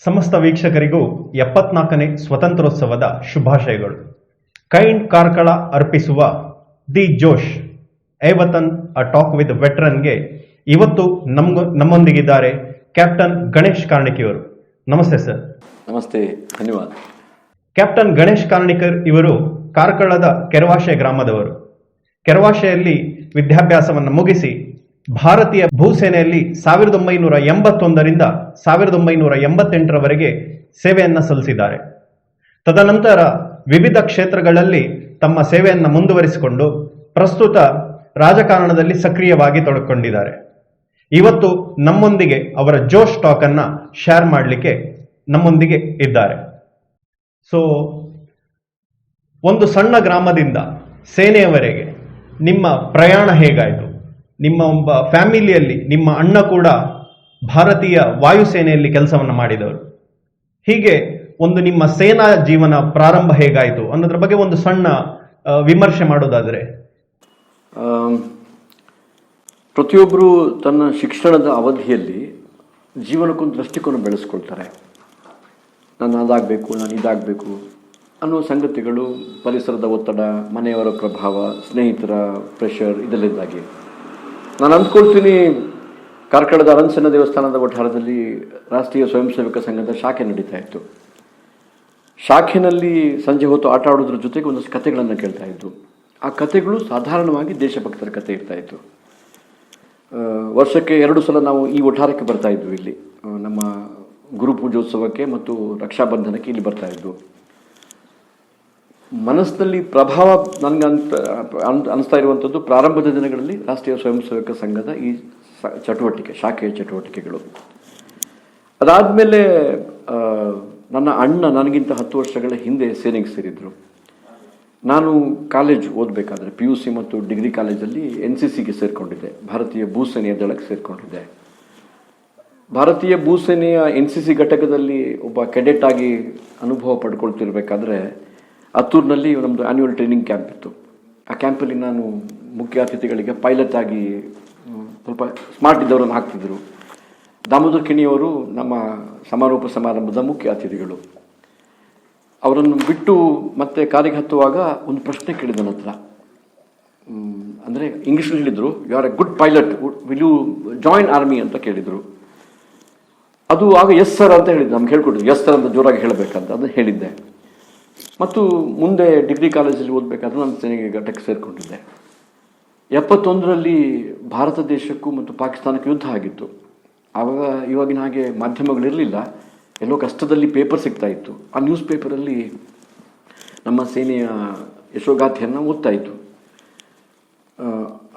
ಸಮಸ್ತ ವೀಕ್ಷಕರಿಗೂ 74ನೇ ಸ್ವತಂತ್ರೋತ್ಸವದ ಶುಭಾಶಯಗಳು. ಕೈಂಡ್ ಕಾರ್ಕಳ ಅರ್ಪಿಸುವ ದಿ ಜೋಶ್ ಏವತನ್ ಅ ಟಾಕ್ ವಿತ್ ವೆಟ್ರನ್ಗೆ ಇವತ್ತು ನಮ್ಮೊಂದಿಗಿದ್ದಾರೆ ಕ್ಯಾಪ್ಟನ್ ಗಣೇಶ್ ಕಾರ್ಣಿಕಿಯವರು. ನಮಸ್ತೆ ಸರ್. ನಮಸ್ತೆ, ಧನ್ಯವಾದ. ಕ್ಯಾಪ್ಟನ್ ಗಣೇಶ್ ಕಾರ್ಣಿಕರ್ ಇವರು ಕಾರ್ಕಳದ ಕೆರವಾಶೆ ಗ್ರಾಮದವರು. ಕೆರವಾಶೆಯಲ್ಲಿ ವಿದ್ಯಾಭ್ಯಾಸವನ್ನು ಮುಗಿಸಿ ಭಾರತೀಯ ಭೂಸೇನೆಯಲ್ಲಿ 1981ರಿಂದ 1988ರವರೆಗೆ ಸೇವೆಯನ್ನ ಸಲ್ಲಿಸಿದ್ದಾರೆ. ತದನಂತರ ವಿವಿಧ ಕ್ಷೇತ್ರಗಳಲ್ಲಿ ತಮ್ಮ ಸೇವೆಯನ್ನು ಮುಂದುವರಿಸಿಕೊಂಡು ಪ್ರಸ್ತುತ ರಾಜಕಾರಣದಲ್ಲಿ ಸಕ್ರಿಯವಾಗಿ ತೊಡಗಿಕೊಂಡಿದ್ದಾರೆ. ಇವತ್ತು ನಮ್ಮೊಂದಿಗೆ ಅವರ ಜೋಶ್ ಟಾಕ್ ಅನ್ನ ಶೇರ್ ಮಾಡಲಿಕ್ಕೆ ನಮ್ಮೊಂದಿಗೆ ಇದ್ದಾರೆ. ಸೊ ಒಂದು ಸಣ್ಣ ಗ್ರಾಮದಿಂದ ಸೇನೆಯವರೆಗೆ ನಿಮ್ಮ ಪ್ರಯಾಣ ಹೇಗಾಯಿತು? ನಿಮ್ಮ ಒಬ್ಬ ಫ್ಯಾಮಿಲಿಯಲ್ಲಿ ನಿಮ್ಮ ಅಣ್ಣ ಕೂಡ ಭಾರತೀಯ ವಾಯುಸೇನೆಯಲ್ಲಿ ಕೆಲಸವನ್ನು ಮಾಡಿದವರು. ಹೀಗೆ ಒಂದು ನಿಮ್ಮ ಸೇನಾ ಜೀವನ ಪ್ರಾರಂಭ ಹೇಗಾಯಿತು ಅನ್ನೋದ್ರ ಬಗ್ಗೆ ಒಂದು ಸಣ್ಣ ವಿಮರ್ಶೆ ಮಾಡೋದಾದ್ರೆ. ಪ್ರತಿಯೊಬ್ಬರು ತನ್ನ ಶಿಕ್ಷಣದ ಅವಧಿಯಲ್ಲಿ ಜೀವನಕ್ಕೊಂದು ದೃಷ್ಟಿಕೋನ ಬೆಳೆಸ್ಕೊಳ್ತಾರೆ. ನಾನು ಅದಾಗಬೇಕು, ನಾನು ಇದಾಗಬೇಕು ಅನ್ನೋ ಸಂಗತಿಗಳು, ಪರಿಸರದ ಒತ್ತಡ, ಮನೆಯವರ ಪ್ರಭಾವ, ಸ್ನೇಹಿತರ ಪ್ರೆಷರ್ ಇದೆಲ್ಲಿದ್ದಾಗೆ ನಾನು ಅಂದ್ಕೊಳ್ತೀನಿ. ಕಾರ್ಕಳದ ಅರಂಸನ ದೇವಸ್ಥಾನದ ವಠಾರದಲ್ಲಿ ರಾಷ್ಟ್ರೀಯ ಸ್ವಯಂ ಸೇವಕ ಸಂಘದ ಶಾಖೆ ನಡೀತಾ ಇತ್ತು. ಶಾಖೆನಲ್ಲಿ ಸಂಜೆ ಹೊತ್ತು ಆಟ ಆಡೋದ್ರ ಜೊತೆಗೆ ಒಂದಷ್ಟು ಕಥೆಗಳನ್ನು ಕೇಳ್ತಾ ಇದ್ದು. ಆ ಕಥೆಗಳು ಸಾಧಾರಣವಾಗಿ ದೇಶಭಕ್ತರ ಕಥೆ ಇರ್ತಾ ಇತ್ತು. ವರ್ಷಕ್ಕೆ 2 ಸಲ ನಾವು ಈ ವಠಾರಕ್ಕೆ ಬರ್ತಾ ಇದ್ವಿ. ಇಲ್ಲಿ ನಮ್ಮ ಗುರು ಪೂಜೋತ್ಸವಕ್ಕೆ ಮತ್ತು ರಕ್ಷಾಬಂಧನಕ್ಕೆ ಇಲ್ಲಿ ಬರ್ತಾ ಇದ್ವು. ಮನಸ್ಸಿನಲ್ಲಿ ಪ್ರಭಾವ ನನಗೆ ಅನಿಸ್ತಾ ಇರುವಂಥದ್ದು ಪ್ರಾರಂಭದ ದಿನಗಳಲ್ಲಿ ರಾಷ್ಟ್ರೀಯ ಸ್ವಯಂ ಸೇವಕ ಸಂಘದ ಈ ಚಟುವಟಿಕೆ, ಶಾಖೆಯ ಚಟುವಟಿಕೆಗಳು. ಅದಾದಮೇಲೆ ನನ್ನ ಅಣ್ಣ ನನಗಿಂತ 10 ವರ್ಷಗಳ ಹಿಂದೆ ಸೇನೆಗೆ ಸೇರಿದ್ರು. ನಾನು ಕಾಲೇಜ್ ಓದಬೇಕಾದ್ರೆ PUC ಮತ್ತು ಡಿಗ್ರಿ ಕಾಲೇಜಲ್ಲಿ NCCಗೆ ಸೇರಿಕೊಂಡಿದ್ದೆ. ಭಾರತೀಯ ಭೂಸೇನೆಯ ದಳಕ್ಕೆ ಸೇರಿಕೊಂಡಿದ್ದೆ. ಭಾರತೀಯ ಭೂಸೇನೆಯ NCC ಘಟಕದಲ್ಲಿ ಒಬ್ಬ ಕೆಡೆಟ್ ಆಗಿ ಅನುಭವ ಪಡ್ಕೊಳ್ತಿರ್ಬೇಕಾದ್ರೆ ಹತ್ತೂರಿನಲ್ಲಿ ನಮ್ಮದು ಆ್ಯನ್ಯುವಲ್ ಟ್ರೈನಿಂಗ್ ಕ್ಯಾಂಪ್ ಇತ್ತು. ಆ ಕ್ಯಾಂಪಲ್ಲಿ ನಾನು ಮುಖ್ಯ ಅತಿಥಿಗಳಿಗೆ ಪೈಲಟ್ ಆಗಿ ಸ್ವಲ್ಪ ಸ್ಮಾರ್ಟ್ ಇದ್ದವರನ್ನು ಹಾಕ್ತಿದ್ರು. ದಾಮೋದರ್ ಕಿಣಿಯವರು ನಮ್ಮ ಸಮಾರೋಪ ಸಮಾರಂಭದ ಮುಖ್ಯ ಅತಿಥಿಗಳು. ಅವರನ್ನು ಬಿಟ್ಟು ಮತ್ತೆ ಕಾರಿಗೆ ಹತ್ತುವಾಗ ಒಂದು ಪ್ರಶ್ನೆ ಕೇಳಿದ ನನ್ನ ಹತ್ರ. ಅಂದರೆ ಇಂಗ್ಲೀಷಲ್ಲಿ ಹೇಳಿದರು, you are a good pilot, will you join army ಅಂತ ಕೇಳಿದರು. ಅದು ಆಗ ಎಸ್ ಸರ್ ಅಂತ ಹೇಳಿದ್ದು. ನಮ್ಗೆ ಹೇಳ್ಕೊಟ್ಟಿದ್ರು ಎಸ್ ಸರ್ ಅಂತ ಜೋರಾಗಿ ಹೇಳಬೇಕಂತ. ಅದನ್ನು ಹೇಳಿದ್ದೆ. ಮತ್ತು ಮುಂದೆ ಡಿಗ್ರಿ ಕಾಲೇಜಲ್ಲಿ ಓದಬೇಕಾದ್ರೆ ನಾನು ಸೇನೆಗೆ ಘಟಕ್ಕೆ ಸೇರಿಕೊಂಡಿದ್ದೆ. 71ರಲ್ಲಿ ಭಾರತ ದೇಶಕ್ಕೂ ಮತ್ತು ಪಾಕಿಸ್ತಾನಕ್ಕೆ ಯುದ್ಧ ಆಗಿತ್ತು. ಆವಾಗ ಇವಾಗಿನ ಹಾಗೆ ಮಾಧ್ಯಮಗಳಿರಲಿಲ್ಲ. ಎಲ್ಲೋ ಕಷ್ಟದಲ್ಲಿ ಪೇಪರ್ ಸಿಗ್ತಾ ಇತ್ತು. ಆ ನ್ಯೂಸ್ ಪೇಪರಲ್ಲಿ ನಮ್ಮ ಸೇನೆಯ ಯಶೋಗಾಥೆಯನ್ನು ಓದ್ತಾ ಇತ್ತು.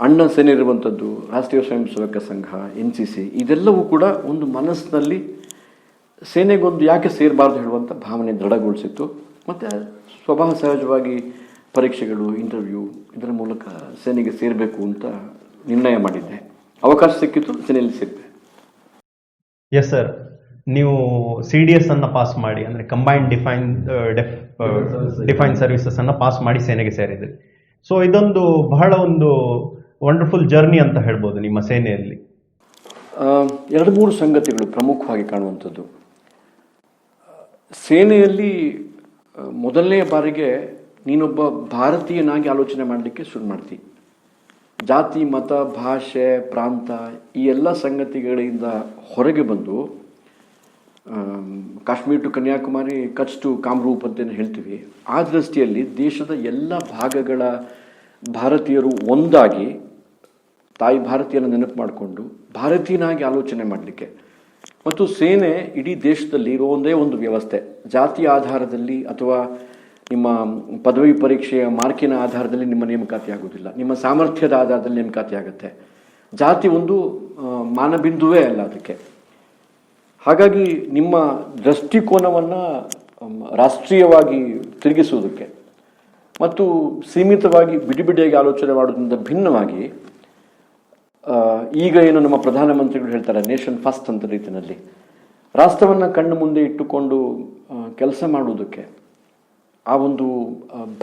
ಅಣ್ಣ ಸೇನೆ ಇರುವಂಥದ್ದು, ರಾಷ್ಟ್ರೀಯ ಸ್ವಯಂ ಸೇವಕ ಸಂಘ, NCC ಇದೆಲ್ಲವೂ ಕೂಡ ಒಂದು ಮನಸ್ಸಿನಲ್ಲಿ ಸೇನೆಗೊಂದು ಯಾಕೆ ಸೇರಬಾರ್ದು ಹೇಳುವಂಥ ಭಾವನೆ ದೃಢಗೊಳಿಸಿತ್ತು. ಮತ್ತು ಸ್ವಭಾವ ಸಹಜವಾಗಿ ಪರೀಕ್ಷೆಗಳು, ಇಂಟರ್ವ್ಯೂ ಇದರ ಮೂಲಕ ಸೇನೆಗೆ ಸೇರಬೇಕು ಅಂತ ನಿರ್ಣಯ ಮಾಡಿದ್ದೆ. ಅವಕಾಶ ಸಿಕ್ಕಿತ್ತು, ಸೇನೆಯಲ್ಲಿ ಸೇರಿದೆ. ಎಸ್ ಸರ್, ನೀವು CDS ಅನ್ನು ಪಾಸ್ ಮಾಡಿ, ಅಂದರೆ ಕಂಬೈನ್ಡ್ ಡಿಫೈನ್ ಸರ್ವಿಸಸ್ ಅನ್ನು ಪಾಸ್ ಮಾಡಿ ಸೇನೆಗೆ ಸೇರಿದ್ರಿ. ಸೊ ಇದೊಂದು ಬಹಳ ಒಂದು ವಂಡರ್ಫುಲ್ ಜರ್ನಿ ಅಂತ ಹೇಳ್ಬೋದು ನಿಮ್ಮ ಸೇನೆಯಲ್ಲಿ. 2-3 ಸಂಗತಿಗಳು ಪ್ರಮುಖವಾಗಿ ಕಾಣುವಂಥದ್ದು. ಸೇನೆಯಲ್ಲಿ ಮೊದಲನೇ ಬಾರಿಗೆ ನೀನೊಬ್ಬ ಭಾರತೀಯನಾಗಿ ಆಲೋಚನೆ ಮಾಡಲಿಕ್ಕೆ ಶುರು ಮಾಡ್ತಿ. ಜಾತಿ, ಮತ, ಭಾಷೆ, ಪ್ರಾಂತ ಈ ಎಲ್ಲ ಸಂಗತಿಗಳಿಂದ ಹೊರಗೆ ಬಂದು, ಕಾಶ್ಮೀರ್ ಟು ಕನ್ಯಾಕುಮಾರಿ, ಕಚ್ ಟು ಕಾಮ್ರೂಪ್ ಅಂತೇನು ಹೇಳ್ತೀವಿ, ಆ ದೃಷ್ಟಿಯಲ್ಲಿ ದೇಶದ ಎಲ್ಲ ಭಾಗಗಳ ಭಾರತೀಯರು ಒಂದಾಗಿ ತಾಯಿ ಭಾರತೀಯನ ನೆನಪು ಮಾಡಿಕೊಂಡು ಭಾರತೀಯನಾಗಿ ಆಲೋಚನೆ ಮಾಡಲಿಕ್ಕೆ. ಮತ್ತು ಸೇನೆ ಇಡೀ ದೇಶದಲ್ಲಿ ಇರೋ ಒಂದೇ ಒಂದು ವ್ಯವಸ್ಥೆ. ಜಾತಿಯ ಆಧಾರದಲ್ಲಿ ಅಥವಾ ನಿಮ್ಮ ಪದವಿ ಪರೀಕ್ಷೆಯ ಮಾರ್ಕಿನ ಆಧಾರದಲ್ಲಿ ನಿಮ್ಮ ನೇಮಕಾತಿ ಆಗೋದಿಲ್ಲ. ನಿಮ್ಮ ಸಾಮರ್ಥ್ಯದ ಆಧಾರದಲ್ಲಿ ನೇಮಕಾತಿ ಆಗುತ್ತೆ. ಜಾತಿ ಒಂದು ಮಾನಬಿಂದುವೇ ಅಲ್ಲ ಅದಕ್ಕೆ. ಹಾಗಾಗಿ ನಿಮ್ಮ ದೃಷ್ಟಿಕೋನವನ್ನು ರಾಷ್ಟ್ರೀಯವಾಗಿ ತಿರುಗಿಸುವುದಕ್ಕೆ ಮತ್ತು ಸೀಮಿತವಾಗಿ ಬಿಡಿಯಾಗಿ ಆಲೋಚನೆ ಮಾಡೋದ್ರಿಂದ ಭಿನ್ನವಾಗಿ, ಈಗ ಏನು ನಮ್ಮ ಪ್ರಧಾನಮಂತ್ರಿಗಳು ಹೇಳ್ತಾರೆ ನೇಷನ್ ಫಸ್ಟ್ ಅಂತ ರೀತಿಯಲ್ಲಿ ರಾಷ್ಟ್ರವನ್ನು ಕಣ್ಣು ಮುಂದೆ ಇಟ್ಟುಕೊಂಡು ಕೆಲಸ ಮಾಡುವುದಕ್ಕೆ, ಆ ಒಂದು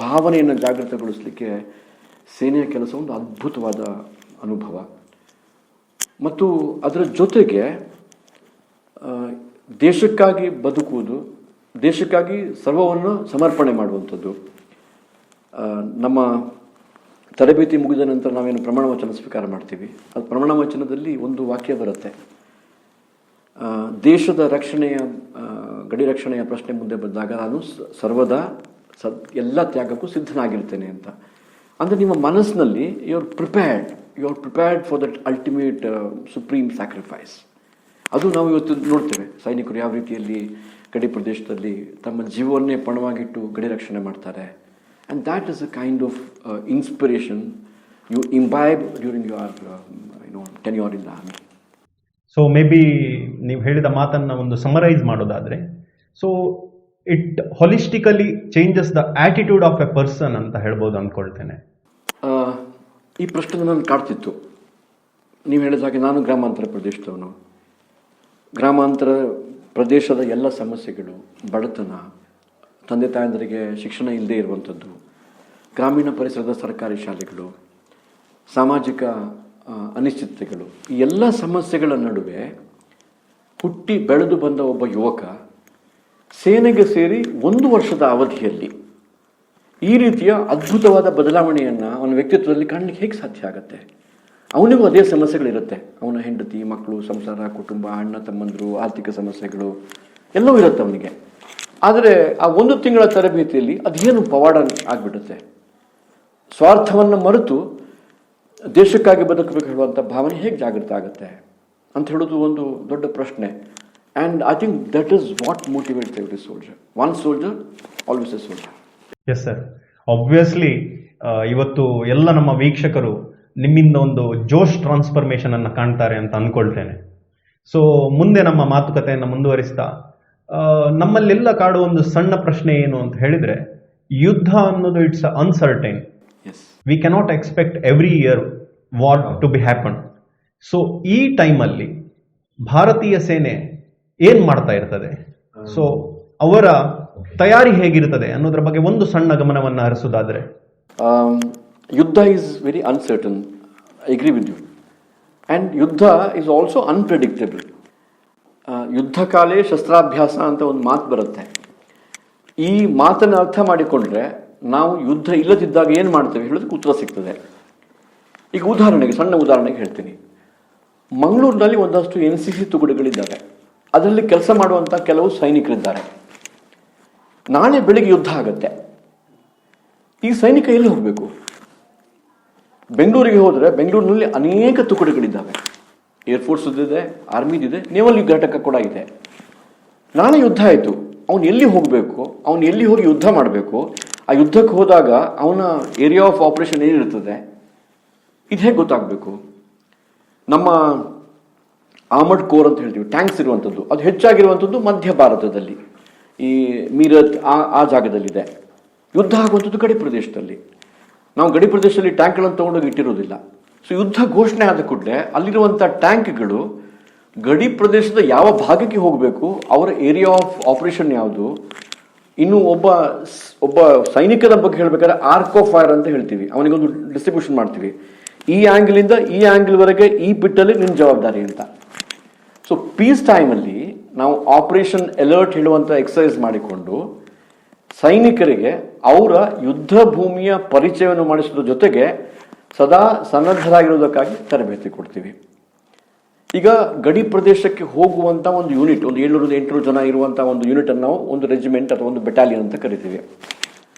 ಭಾವನೆಯನ್ನು ಜಾಗೃತಗೊಳಿಸಲಿಕ್ಕೆ ಸೇನೆಯ ಕೆಲಸ ಒಂದು ಅದ್ಭುತವಾದ ಅನುಭವ. ಮತ್ತು ಅದರ ಜೊತೆಗೆ ದೇಶಕ್ಕಾಗಿ ಬದುಕುವುದು, ದೇಶಕ್ಕಾಗಿ ಸರ್ವವನ್ನು ಸಮರ್ಪಣೆ ಮಾಡುವಂಥದ್ದು. ನಮ್ಮ ತರಬೇತಿ ಮುಗಿದ ನಂತರ ನಾವೇನು ಪ್ರಮಾಣ ವಚನ ಸ್ವೀಕಾರ ಮಾಡ್ತೀವಿ, ಅದು ಪ್ರಮಾಣ ವಚನದಲ್ಲಿ ಒಂದು ವಾಕ್ಯ ಬರುತ್ತೆ, ದೇಶದ ರಕ್ಷಣೆಯ ಗಡಿ ರಕ್ಷಣೆಯ ಪ್ರಶ್ನೆ ಮುಂದೆ ಬಂದಾಗ ನಾನು ಸರ್ವದಾ ಎಲ್ಲ ತ್ಯಾಗಕ್ಕೂ ಸಿದ್ಧನಾಗಿರ್ತೇನೆ ಅಂತ. ಅಂದರೆ ನಿಮ್ಮ ಮನಸ್ಸಿನಲ್ಲಿ you are prepared for that ultimate supreme sacrifice. ಅದು ನಾವು ಇವತ್ತು ನೋಡ್ತೇವೆ, ಸೈನಿಕರು ಯಾವ ರೀತಿಯಲ್ಲಿ ಗಡಿ ಪ್ರದೇಶದಲ್ಲಿ ತಮ್ಮ ಜೀವವನ್ನೇ ಪಣವಾಗಿಟ್ಟು ಗಡಿ ರಕ್ಷಣೆ ಮಾಡ್ತಾರೆ. And that is a kind of inspiration you imbibe during your tenure in the army. So maybe ನೀವು ಹೇಳಿದ ಮಾತನ್ನು ಒಂದು ಸಮರೈಸ್ ಮಾಡೋದಾದರೆ, so it holistically changes the attitude of a person ಅಂತ ಹೇಳ್ಬೋದು ಅಂದ್ಕೊಳ್ತೇನೆ. ಈ ಪ್ರಶ್ನೆ ನನ್ನ ಕಾಡ್ತಿತ್ತು. ನೀವು ಹೇಳಿದ ಹಾಗೆ ನಾನು ಗ್ರಾಮಾಂತರ ಪ್ರದೇಶದವನು. ಗ್ರಾಮಾಂತರ ಪ್ರದೇಶದ ಎಲ್ಲ ಸಮಸ್ಯೆಗಳು, ಬಡತನ, ತಂದೆ ತಾಯಂದರಿಗೆ ಶಿಕ್ಷಣ ಇಲ್ಲದೇ ಇರುವಂಥದ್ದು, ಗ್ರಾಮೀಣ ಪರಿಸರದ ಸರ್ಕಾರಿ ಶಾಲೆಗಳು, ಸಾಮಾಜಿಕ ಅನಿಶ್ಚಿತತೆಗಳು, ಈ ಎಲ್ಲ ಸಮಸ್ಯೆಗಳ ನಡುವೆ ಹುಟ್ಟಿ ಬೆಳೆದು ಬಂದ ಒಬ್ಬ ಯುವಕ ಸೇನೆಗೆ ಸೇರಿ 1 ವರ್ಷದ ಅವಧಿಯಲ್ಲಿ ಈ ರೀತಿಯ ಅದ್ಭುತವಾದ ಬದಲಾವಣೆಯನ್ನು ಅವನ ವ್ಯಕ್ತಿತ್ವದಲ್ಲಿ ಕಾಣಲಿಕ್ಕೆ ಹೇಗೆ ಸಾಧ್ಯ ಆಗುತ್ತೆ? ಅವನಿಗೂ ಅದೇ ಸಮಸ್ಯೆಗಳಿರುತ್ತೆ. ಅವನ ಹೆಂಡತಿ, ಮಕ್ಕಳು, ಸಂಸಾರ, ಕುಟುಂಬ, ಅಣ್ಣ ತಮ್ಮಂದರು, ಆರ್ಥಿಕ ಸಮಸ್ಯೆಗಳು ಎಲ್ಲವೂ ಇರುತ್ತೆ ಅವನಿಗೆ. ಆದರೆ ಆ 1 ತಿಂಗಳ ತರಬೇತಿಯಲ್ಲಿ ಅದೇನು ಪವಾಡ ಆಗಿಬಿಡುತ್ತೆ. ಸ್ವಾರ್ಥವನ್ನು ಮರೆತು ದೇಶಕ್ಕಾಗಿ ಬದುಕಬೇಕು ಹೇಳುವಂಥ ಭಾವನೆ ಹೇಗೆ ಜಾಗೃತ ಆಗುತ್ತೆ ಅಂತ ಹೇಳೋದು ಒಂದು ದೊಡ್ಡ ಪ್ರಶ್ನೆ. And I think that is what motivates every soldier. One soldier always A soldier. Yes sir, obviously ಇವತ್ತು ಎಲ್ಲ ನಮ್ಮ ವೀಕ್ಷಕರು ನಿಮ್ಮಿಂದ ಒಂದು ಜೋಶ್ ಟ್ರಾನ್ಸ್ಫರ್ಮೇಷನ್ ಅನ್ನು ಕಾಣ್ತಾರೆ ಅಂತ ಅಂದ್ಕೊಳ್ತೇನೆ. ಸೊ ಮುಂದೆ ನಮ್ಮ ಮಾತುಕತೆಯನ್ನು ಮುಂದುವರಿಸ್ತಾ, ನಮ್ಮಲ್ಲೆಲ್ಲ ಕಾಡುವ ಒಂದು ಸಣ್ಣ ಪ್ರಶ್ನೆ ಏನು ಅಂತ ಹೇಳಿದರೆ, ಯುದ್ಧ ಅನ್ನೋದು it's uncertain. We cannot expect every year what to be happen. So ಈ ಟೈಮಲ್ಲಿ ಭಾರತೀಯ ಸೇನೆ ಏನ್ ಮಾಡ್ತಾ ಇರ್ತದೆ, ಸೊ ಅವರ ತಯಾರಿ ಹೇಗಿರ್ತದೆ ಅನ್ನೋದ್ರ ಬಗ್ಗೆ ಒಂದು ಸಣ್ಣ ಗಮನವನ್ನು ಹರಿಸೋದಾದ್ರೆ. ಯುದ್ಧ is very uncertain, I agree with you. And ಯುದ್ಧ ಈಸ್ ಆಲ್ಸೋ ಅನ್ಪ್ರೆಡಿಕ್ಟಬಲ್. ಯುದ್ಧ ಕಾಲೇ ಶಸ್ತ್ರಾಭ್ಯಾಸ ಅಂತ ಒಂದು ಮಾತು ಬರುತ್ತೆ. ಈ ಮಾತನ್ನು ಅರ್ಥ ಮಾಡಿಕೊಂಡ್ರೆ ನಾವು ಯುದ್ಧ ಇಲ್ಲದಿದ್ದಾಗ ಏನು ಮಾಡ್ತೇವೆ ಹೇಳೋದಕ್ಕೆ ಉತ್ತರ ಸಿಗ್ತದೆ. ಈಗ ಉದಾಹರಣೆಗೆ, ಸಣ್ಣ ಉದಾಹರಣೆಗೆ ಹೇಳ್ತೀನಿ. ಮಂಗಳೂರಿನಲ್ಲಿ ಒಂದಷ್ಟು NCC ತುಕಡಿಗಳಿದ್ದಾವೆ. ಅದರಲ್ಲಿ ಕೆಲಸ ಮಾಡುವಂಥ ಕೆಲವು ಸೈನಿಕರಿದ್ದಾರೆ. ನಾಳೆ ಬೆಳಿಗ್ಗೆ ಯುದ್ಧ ಆಗುತ್ತೆ. ಈ ಸೈನಿಕ ಎಲ್ಲಿ ಹೋಗಬೇಕು? ಬೆಂಗಳೂರಿಗೆ ಹೋದರೆ ಬೆಂಗಳೂರಿನಲ್ಲಿ ಅನೇಕ ತುಕಡಿಗಳಿದ್ದಾವೆ. ಏರ್ಫೋರ್ಸ್ದಿದೆ, ಆರ್ಮಿದಿದೆ, ನೇವಲ್ ಘಟಕ ಕೂಡ ಇದೆ. ನಾಳೆ ಯುದ್ಧ ಆಯಿತು, ಅವನು ಎಲ್ಲಿ ಹೋಗಬೇಕು? ಅವನು ಎಲ್ಲಿ ಹೋಗಿ ಯುದ್ಧ ಮಾಡಬೇಕು? ಆ ಯುದ್ಧಕ್ಕೆ ಹೋದಾಗ ಅವನ ಏರಿಯಾ ಆಫ್ ಆಪರೇಷನ್ ಏನಿರ್ತದೆ, ಇದು ಹೇಗೆ ಗೊತ್ತಾಗಬೇಕು? ನಮ್ಮ ಆರ್ಮರ್ಡ್ ಕೋರ್ ಅಂತ ಹೇಳ್ತೀವಿ, ಟ್ಯಾಂಕ್ಸ್ ಇರುವಂಥದ್ದು, ಅದು ಹೆಚ್ಚಾಗಿರುವಂಥದ್ದು ಮಧ್ಯ ಭಾರತದಲ್ಲಿ, ಈ ಮೀರತ್ ಆ ಜಾಗದಲ್ಲಿದೆ. ಯುದ್ಧ ಆಗುವಂಥದ್ದು ಗಡಿ ಪ್ರದೇಶದಲ್ಲಿ. ನಾವು ಗಡಿ ಪ್ರದೇಶದಲ್ಲಿ ಟ್ಯಾಂಕ್ಗಳನ್ನು ತೊಗೊಂಡೋಗಿ ಇಟ್ಟಿರೋದಿಲ್ಲ. ಸೊ ಯುದ್ಧ ಘೋಷಣೆ ಆದ ಕೂಡಲೇ ಅಲ್ಲಿರುವಂಥ ಟ್ಯಾಂಕ್ಗಳು ಗಡಿ ಪ್ರದೇಶದ ಯಾವ ಭಾಗಕ್ಕೆ ಹೋಗಬೇಕು, ಅವರ ಏರಿಯಾ ಆಫ್ ಆಪರೇಷನ್ ಯಾವುದು. ಇನ್ನು ಒಬ್ಬ ಸೈನಿಕನ ಬಗ್ಗೆ ಹೇಳ್ಬೇಕಾದ್ರೆ ಆರ್ಕ್ ಆಫ್ ಫೈರ್ ಅಂತ ಹೇಳ್ತೀವಿ, ಅವನಿಗೊಂದು ಡಿಸ್ಟ್ರಿಬ್ಯೂಷನ್ ಮಾಡ್ತೀವಿ. ಈ ಆ್ಯಂಗಲಿಂದ ಈ ಆ್ಯಂಗಲ್ವರೆಗೆ ಈ ಪಿಟ್ಟಲ್ಲಿ ನಿನ್ನ ಜವಾಬ್ದಾರಿ ಅಂತ. ಸೊ ಪೀಸ್ ಟೈಮಲ್ಲಿ ನಾವು ಆಪರೇಷನ್ ಅಲರ್ಟ್ ಹೇಳುವಂಥ ಎಕ್ಸರ್ಸೈಸ್ ಮಾಡಿಕೊಂಡು ಸೈನಿಕರಿಗೆ ಅವರ ಯುದ್ಧ ಭೂಮಿಯ ಪರಿಚಯವನ್ನು ಮಾಡಿಸೋದ್ರ ಜೊತೆಗೆ ಸದಾ ಸನ್ನದ್ಧರಾಗಿರೋದಕ್ಕಾಗಿ ತರಬೇತಿ ಕೊಡ್ತೀವಿ. ಈಗ ಗಡಿ ಪ್ರದೇಶಕ್ಕೆ ಹೋಗುವಂಥ ಒಂದು ಯೂನಿಟ್, ಒಂದು 700-800 ಜನ ಇರುವಂಥ ಒಂದು ಯೂನಿಟನ್ನು ನಾವು ಒಂದು ರೆಜಿಮೆಂಟ್ ಅಥವಾ ಒಂದು ಬೆಟಾಲಿಯನ್ ಅಂತ ಕರಿತೀವಿ.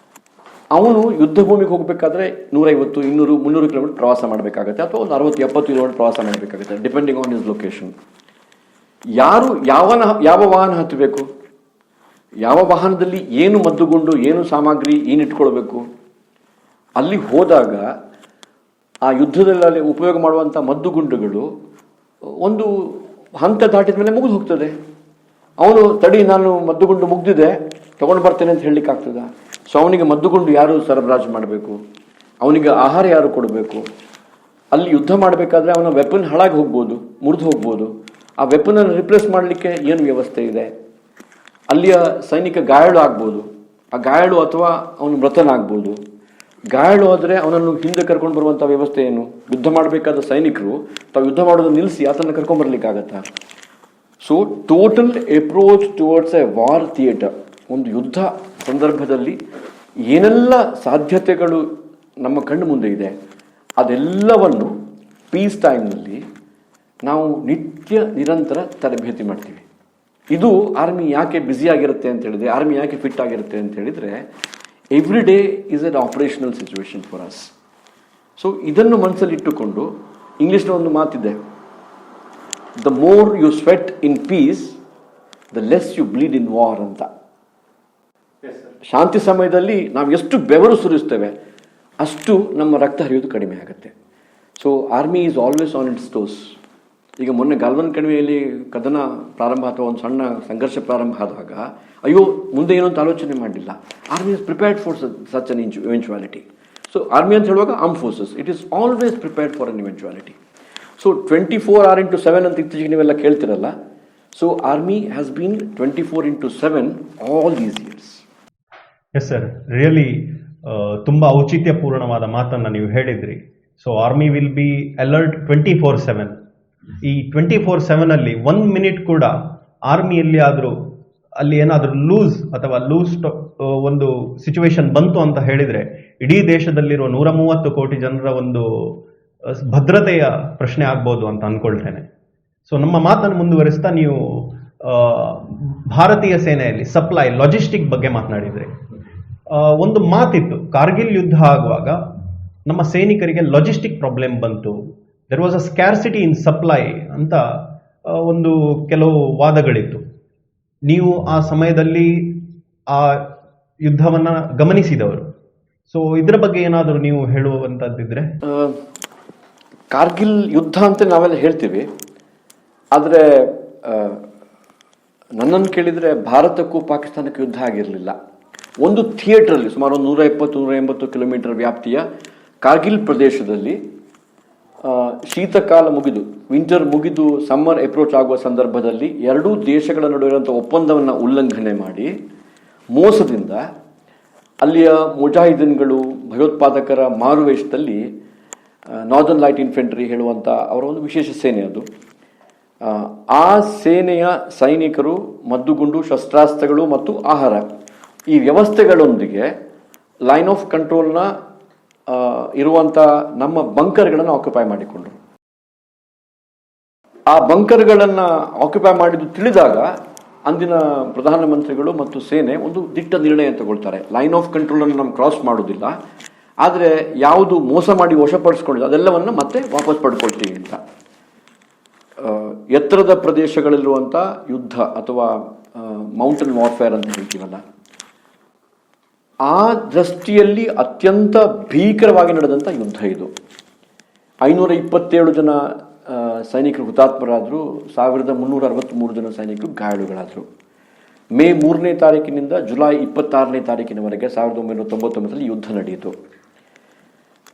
ಅವನು ಯುದ್ಧ ಭೂಮಿಗೆ ಹೋಗಬೇಕಾದ್ರೆ 150, 200, 300 ಕಿಲೋಮೀಟರ್ ಪ್ರವಾಸ ಮಾಡಬೇಕಾಗುತ್ತೆ, ಅಥವಾ ಒಂದು 60-70 ಕಿಲೋಮೀಟರ್ ಪ್ರವಾಸ ಮಾಡಬೇಕಾಗುತ್ತೆ, ಡಿಪೆಂಡಿಂಗ್ ಆನ್ ಹಿಸ್ ಲೊಕೇಶನ್. ಯಾವ ವಾಹನ ಹತ್ತಬೇಕು, ಯಾವ ವಾಹನದಲ್ಲಿ ಏನು ಮದ್ದುಗುಂಡು, ಏನು ಸಾಮಗ್ರಿ, ಏನು ಇಟ್ಕೊಳ್ಬೇಕು, ಅಲ್ಲಿ ಹೋದಾಗ ಆ ಯುದ್ಧದಲ್ಲಿ ಉಪಯೋಗ ಮಾಡುವಂಥ ಮದ್ದುಗುಂಡುಗಳು ಒಂದು ಹಂತ ದಾಟಿದ ಮೇಲೆ ಮುಗಿದು ಹೋಗ್ತದೆ. ಅವನು ತಡಿ, ನಾನು ಮದ್ದುಗುಂಡು ಮುಗ್ದಿದೆ, ತಗೊಂಡು ಬರ್ತೇನೆ ಅಂತ ಹೇಳಲಿಕ್ಕೆ ಆಗ್ತದ? ಸೊ ಅವನಿಗೆ ಮದ್ದುಗುಂಡು ಯಾರು ಸರಬರಾಜು ಮಾಡಬೇಕು, ಅವನಿಗೆ ಆಹಾರ ಯಾರು ಕೊಡಬೇಕು? ಅಲ್ಲಿ ಯುದ್ಧ ಮಾಡಬೇಕಾದ್ರೆ ಅವನ ವೆಪನ್ ಹಾಳಾಗಿ ಹೋಗ್ಬೋದು, ಮುರಿದು ಹೋಗ್ಬೋದು. ಆ ವೆಪನನ್ನು ರಿಪ್ಲೇಸ್ ಮಾಡಲಿಕ್ಕೆ ಏನು ವ್ಯವಸ್ಥೆ ಇದೆ? ಅಲ್ಲಿಯ ಸೈನಿಕ ಗಾಯಾಳು ಆಗ್ಬೋದು, ಆ ಗಾಯಾಳು ಅಥವಾ ಅವನು ಮೃತನಾಗ್ಬೋದು. ಗಾಯಾಳು ಆದರೆ ಅವನನ್ನು ಹಿಂದೆ ಕರ್ಕೊಂಡು ಬರುವಂಥ ವ್ಯವಸ್ಥೆ ಏನು? ಯುದ್ಧ ಮಾಡಬೇಕಾದ ಸೈನಿಕರು ತಾವು ಯುದ್ಧ ಮಾಡೋದನ್ನು ನಿಲ್ಲಿಸಿ ಆತನ ಕರ್ಕೊಂಡ್ಬರ್ಲಿಕ್ಕಾಗತ್ತಾ? So total approach towards a war theatre, ಒಂದು ಯುದ್ಧ ಸಂದರ್ಭದಲ್ಲಿ ಏನೆಲ್ಲ ಸಾಧ್ಯತೆಗಳು ನಮ್ಮ ಕಣ್ಣು ಮುಂದೆ ಇದೆ ಅದೆಲ್ಲವನ್ನು ಪೀಸ್ ಟೈಮ್ನಲ್ಲಿ ನಾವು ನಿತ್ಯ ನಿರಂತರ ತರಬೇತಿ ಮಾಡ್ತೀವಿ. ಇದು ಆರ್ಮಿ ಯಾಕೆ ಬ್ಯುಸಿ ಆಗಿರುತ್ತೆ ಅಂತ ಹೇಳಿದ್ರೆ, ಆರ್ಮಿ ಯಾಕೆ ಫಿಟ್ ಆಗಿರುತ್ತೆ ಅಂತ ಹೇಳಿದರೆ, every day is an operational situation for us. So ಇದನ್ನು ಮನಸ್ಸಲ್ಲಿಟ್ಟುಕೊಂಡು ಇಂಗ್ಲೀಷ್ನ ಒಂದು ಮಾತಿದೆ, the more you sweat in peace the less you bleed in war ಅಂತ. ಶಾಂತಿ ಸಮಯದಲ್ಲಿ ನಾವು ಎಷ್ಟು ಬೆವರು ಸುರಿಸ್ತೇವೆ ಅಷ್ಟು ನಮ್ಮ ರಕ್ತ ಹರಿಯೋದು ಕಡಿಮೆ ಆಗುತ್ತೆ. So army is always on its toes. ಈಗ ಮೊನ್ನೆ ಗಾಲ್ವನ್ ಕಣಿವೆಯಲ್ಲಿ ಕದನ ಪ್ರಾರಂಭ ಅಥವಾ ಒಂದು ಸಣ್ಣ ಸಂಘರ್ಷ ಪ್ರಾರಂಭ ಆದಾಗ ಅಯ್ಯೋ ಮುಂದೆ ಏನೋ ಅಂತ ಆಲೋಚನೆ ಮಾಡಲಿಲ್ಲ. Army is prepared for such an eventuality. So army ಅಂತ ಹೇಳುವಾಗ arm forces, it is always prepared for an eventuality. So 24 hours into 7 ಅಂತ ಇತ್ತೀಚೆಗೆ ನೀವೆಲ್ಲ ಕೇಳ್ತಿರಲ್ಲ. So army has been 24/7 all these years. Yes sir, really ತುಂಬಾ ಔಚಿತ್ಯಪೂರ್ಣವಾದ ಮಾತನ್ನು ನೀವು ಹೇಳಿದ್ರಿ. So army will be alert 24/7. ಈ 24/7 ಅಲ್ಲಿ 1 minute ಕೂಡ ಆರ್ಮಿಯಲ್ಲಿ ಆದರೂ ಅಲ್ಲಿ ಏನಾದರೂ ಲೂಸ್ ಒಂದು ಸಿಚುವೇಶನ್ ಬಂತು ಅಂತ ಹೇಳಿದ್ರೆ ಇಡೀ ದೇಶದಲ್ಲಿರುವ 130 ಕೋಟಿ ಜನರ ಒಂದು ಭದ್ರತೆಯ ಪ್ರಶ್ನೆ ಆಗ್ಬೋದು ಅಂತ ಅನ್ಕೊಳ್ತೇನೆ. ಸೊ ನಮ್ಮ ಮಾತನ್ನು ಮುಂದುವರಿಸ್ತಾ ನೀವು ಭಾರತೀಯ ಸೇನೆಯಲ್ಲಿ ಸಪ್ಲೈ ಲಾಜಿಸ್ಟಿಕ್ ಬಗ್ಗೆ ಮಾತನಾಡಿದ್ರಿ. ಒಂದು ಮಾತಿತ್ತು, ಕಾರ್ಗಿಲ್ ಯುದ್ಧ ಆಗುವಾಗ ನಮ್ಮ ಸೈನಿಕರಿಗೆ ಲಾಜಿಸ್ಟಿಕ್ ಪ್ರಾಬ್ಲಮ್ ಬಂತು, there was a scarcity in supply ಅಂತ ಒಂದು ಕೆಲವು ವಾದಗಳಿತ್ತು. ನೀವು ಆ ಸಮಯದಲ್ಲಿ ಆ ಯುದ್ಧವನ್ನ ಗಮನಿಸಿದವರು, ಸೊ ಇದರ ಬಗ್ಗೆ ಏನಾದರೂ ನೀವು ಹೇಳುವಂತದ್ದಿದ್ರೆ. ಕಾರ್ಗಿಲ್ ಯುದ್ಧ ಅಂತ ನಾವೆಲ್ಲ ಹೇಳ್ತೀವಿ, ಆದರೆ ನನ್ನನ್ನು ಕೇಳಿದರೆ ಭಾರತಕ್ಕೂ ಪಾಕಿಸ್ತಾನಕ್ಕೂ ಯುದ್ಧ ಆಗಿರಲಿಲ್ಲ. ಒಂದು ಥಿಯೇಟ್ರಲ್ಲಿ ಸುಮಾರು 120-180 ಕಿಲೋಮೀಟರ್ ವ್ಯಾಪ್ತಿಯ ಕಾರ್ಗಿಲ್ ಪ್ರದೇಶದಲ್ಲಿ ಶೀತಕಾಲ ಮುಗಿದು ವಿಂಟರ್ ಮುಗಿದು ಸಮ್ಮರ್ ಅಪ್ರೋಚ್ ಆಗುವ ಸಂದರ್ಭದಲ್ಲಿ ಎರಡೂ ದೇಶಗಳ ನಡುವೆ ಇರುವಂಥ ಒಪ್ಪಂದವನ್ನು ಉಲ್ಲಂಘನೆ ಮಾಡಿ ಮೋಸದಿಂದ ಅಲ್ಲಿಯ ಮುಜಾಹಿದೀನ್ಗಳು ಭಯೋತ್ಪಾದಕರ ಮಾರುವೇಷದಲ್ಲಿ ನಾರ್ದರ್ನ್ ಲೈಟ್ ಇನ್ಫೆಂಟ್ರಿ ಹೇಳುವಂಥ ಅವರ ಒಂದು ವಿಶೇಷ ಸೇನೆ ಅದು, ಆ ಸೇನೆಯ ಸೈನಿಕರು ಮದ್ದುಗುಂಡು, ಶಸ್ತ್ರಾಸ್ತ್ರಗಳು ಮತ್ತು ಆಹಾರ ಈ ವ್ಯವಸ್ಥೆಗಳೊಂದಿಗೆ ಲೈನ್ ಆಫ್ ಕಂಟ್ರೋಲ್ನ ಇರುವಂಥ ನಮ್ಮ ಬಂಕರ್ಗಳನ್ನು ಆಕ್ಯುಪೈ ಮಾಡಿಕೊಂಡರು. ಆ ಬಂಕರ್ಗಳನ್ನು ಆಕ್ಯುಪೈ ಮಾಡಿದ್ದು ತಿಳಿದಾಗ ಅಂದಿನ ಪ್ರಧಾನಮಂತ್ರಿಗಳು ಮತ್ತು ಸೇನೆ ಒಂದು ದಿಟ್ಟ ನಿರ್ಣಯ ತಗೊಳ್ತಾರೆ. ಲೈನ್ ಆಫ್ ಕಂಟ್ರೋಲನ್ನು ನಾವು ಕ್ರಾಸ್ ಮಾಡೋದಿಲ್ಲ, ಆದರೆ ಯಾವುದು ಮೋಸ ಮಾಡಿ ವಶಪಡಿಸ್ಕೊಂಡಿಲ್ಲ ಅದೆಲ್ಲವನ್ನು ಮತ್ತೆ ವಾಪಸ್ ಪಡ್ಕೊಳ್ತೀವಿ ಅಂತ. ಎತ್ತರದ ಪ್ರದೇಶಗಳಲ್ಲಿರುವಂಥ ಯುದ್ಧ ಅಥವಾ ಮೌಂಟನ್ ವಾರ್ಫೇರ್ ಅಂತ ಹೇಳ್ತೀವಲ್ಲ, ಆ ದೃಷ್ಟಿಯಲ್ಲಿ ಅತ್ಯಂತ ಭೀಕರವಾಗಿ ನಡೆದಂಥ ಯುದ್ಧ ಇದು. 527 ಜನ ಸೈನಿಕರು ಹುತಾತ್ಮರಾದರು, 1363 ಜನ ಸೈನಿಕರು ಗಾಯಾಳುಗಳಾದರು. ಮೇ 3ನೇ ತಾರೀಕಿನಿಂದ ಜುಲೈ 26ನೇ ತಾರೀಕಿನವರೆಗೆ 1999 ಯುದ್ಧ ನಡೆಯಿತು.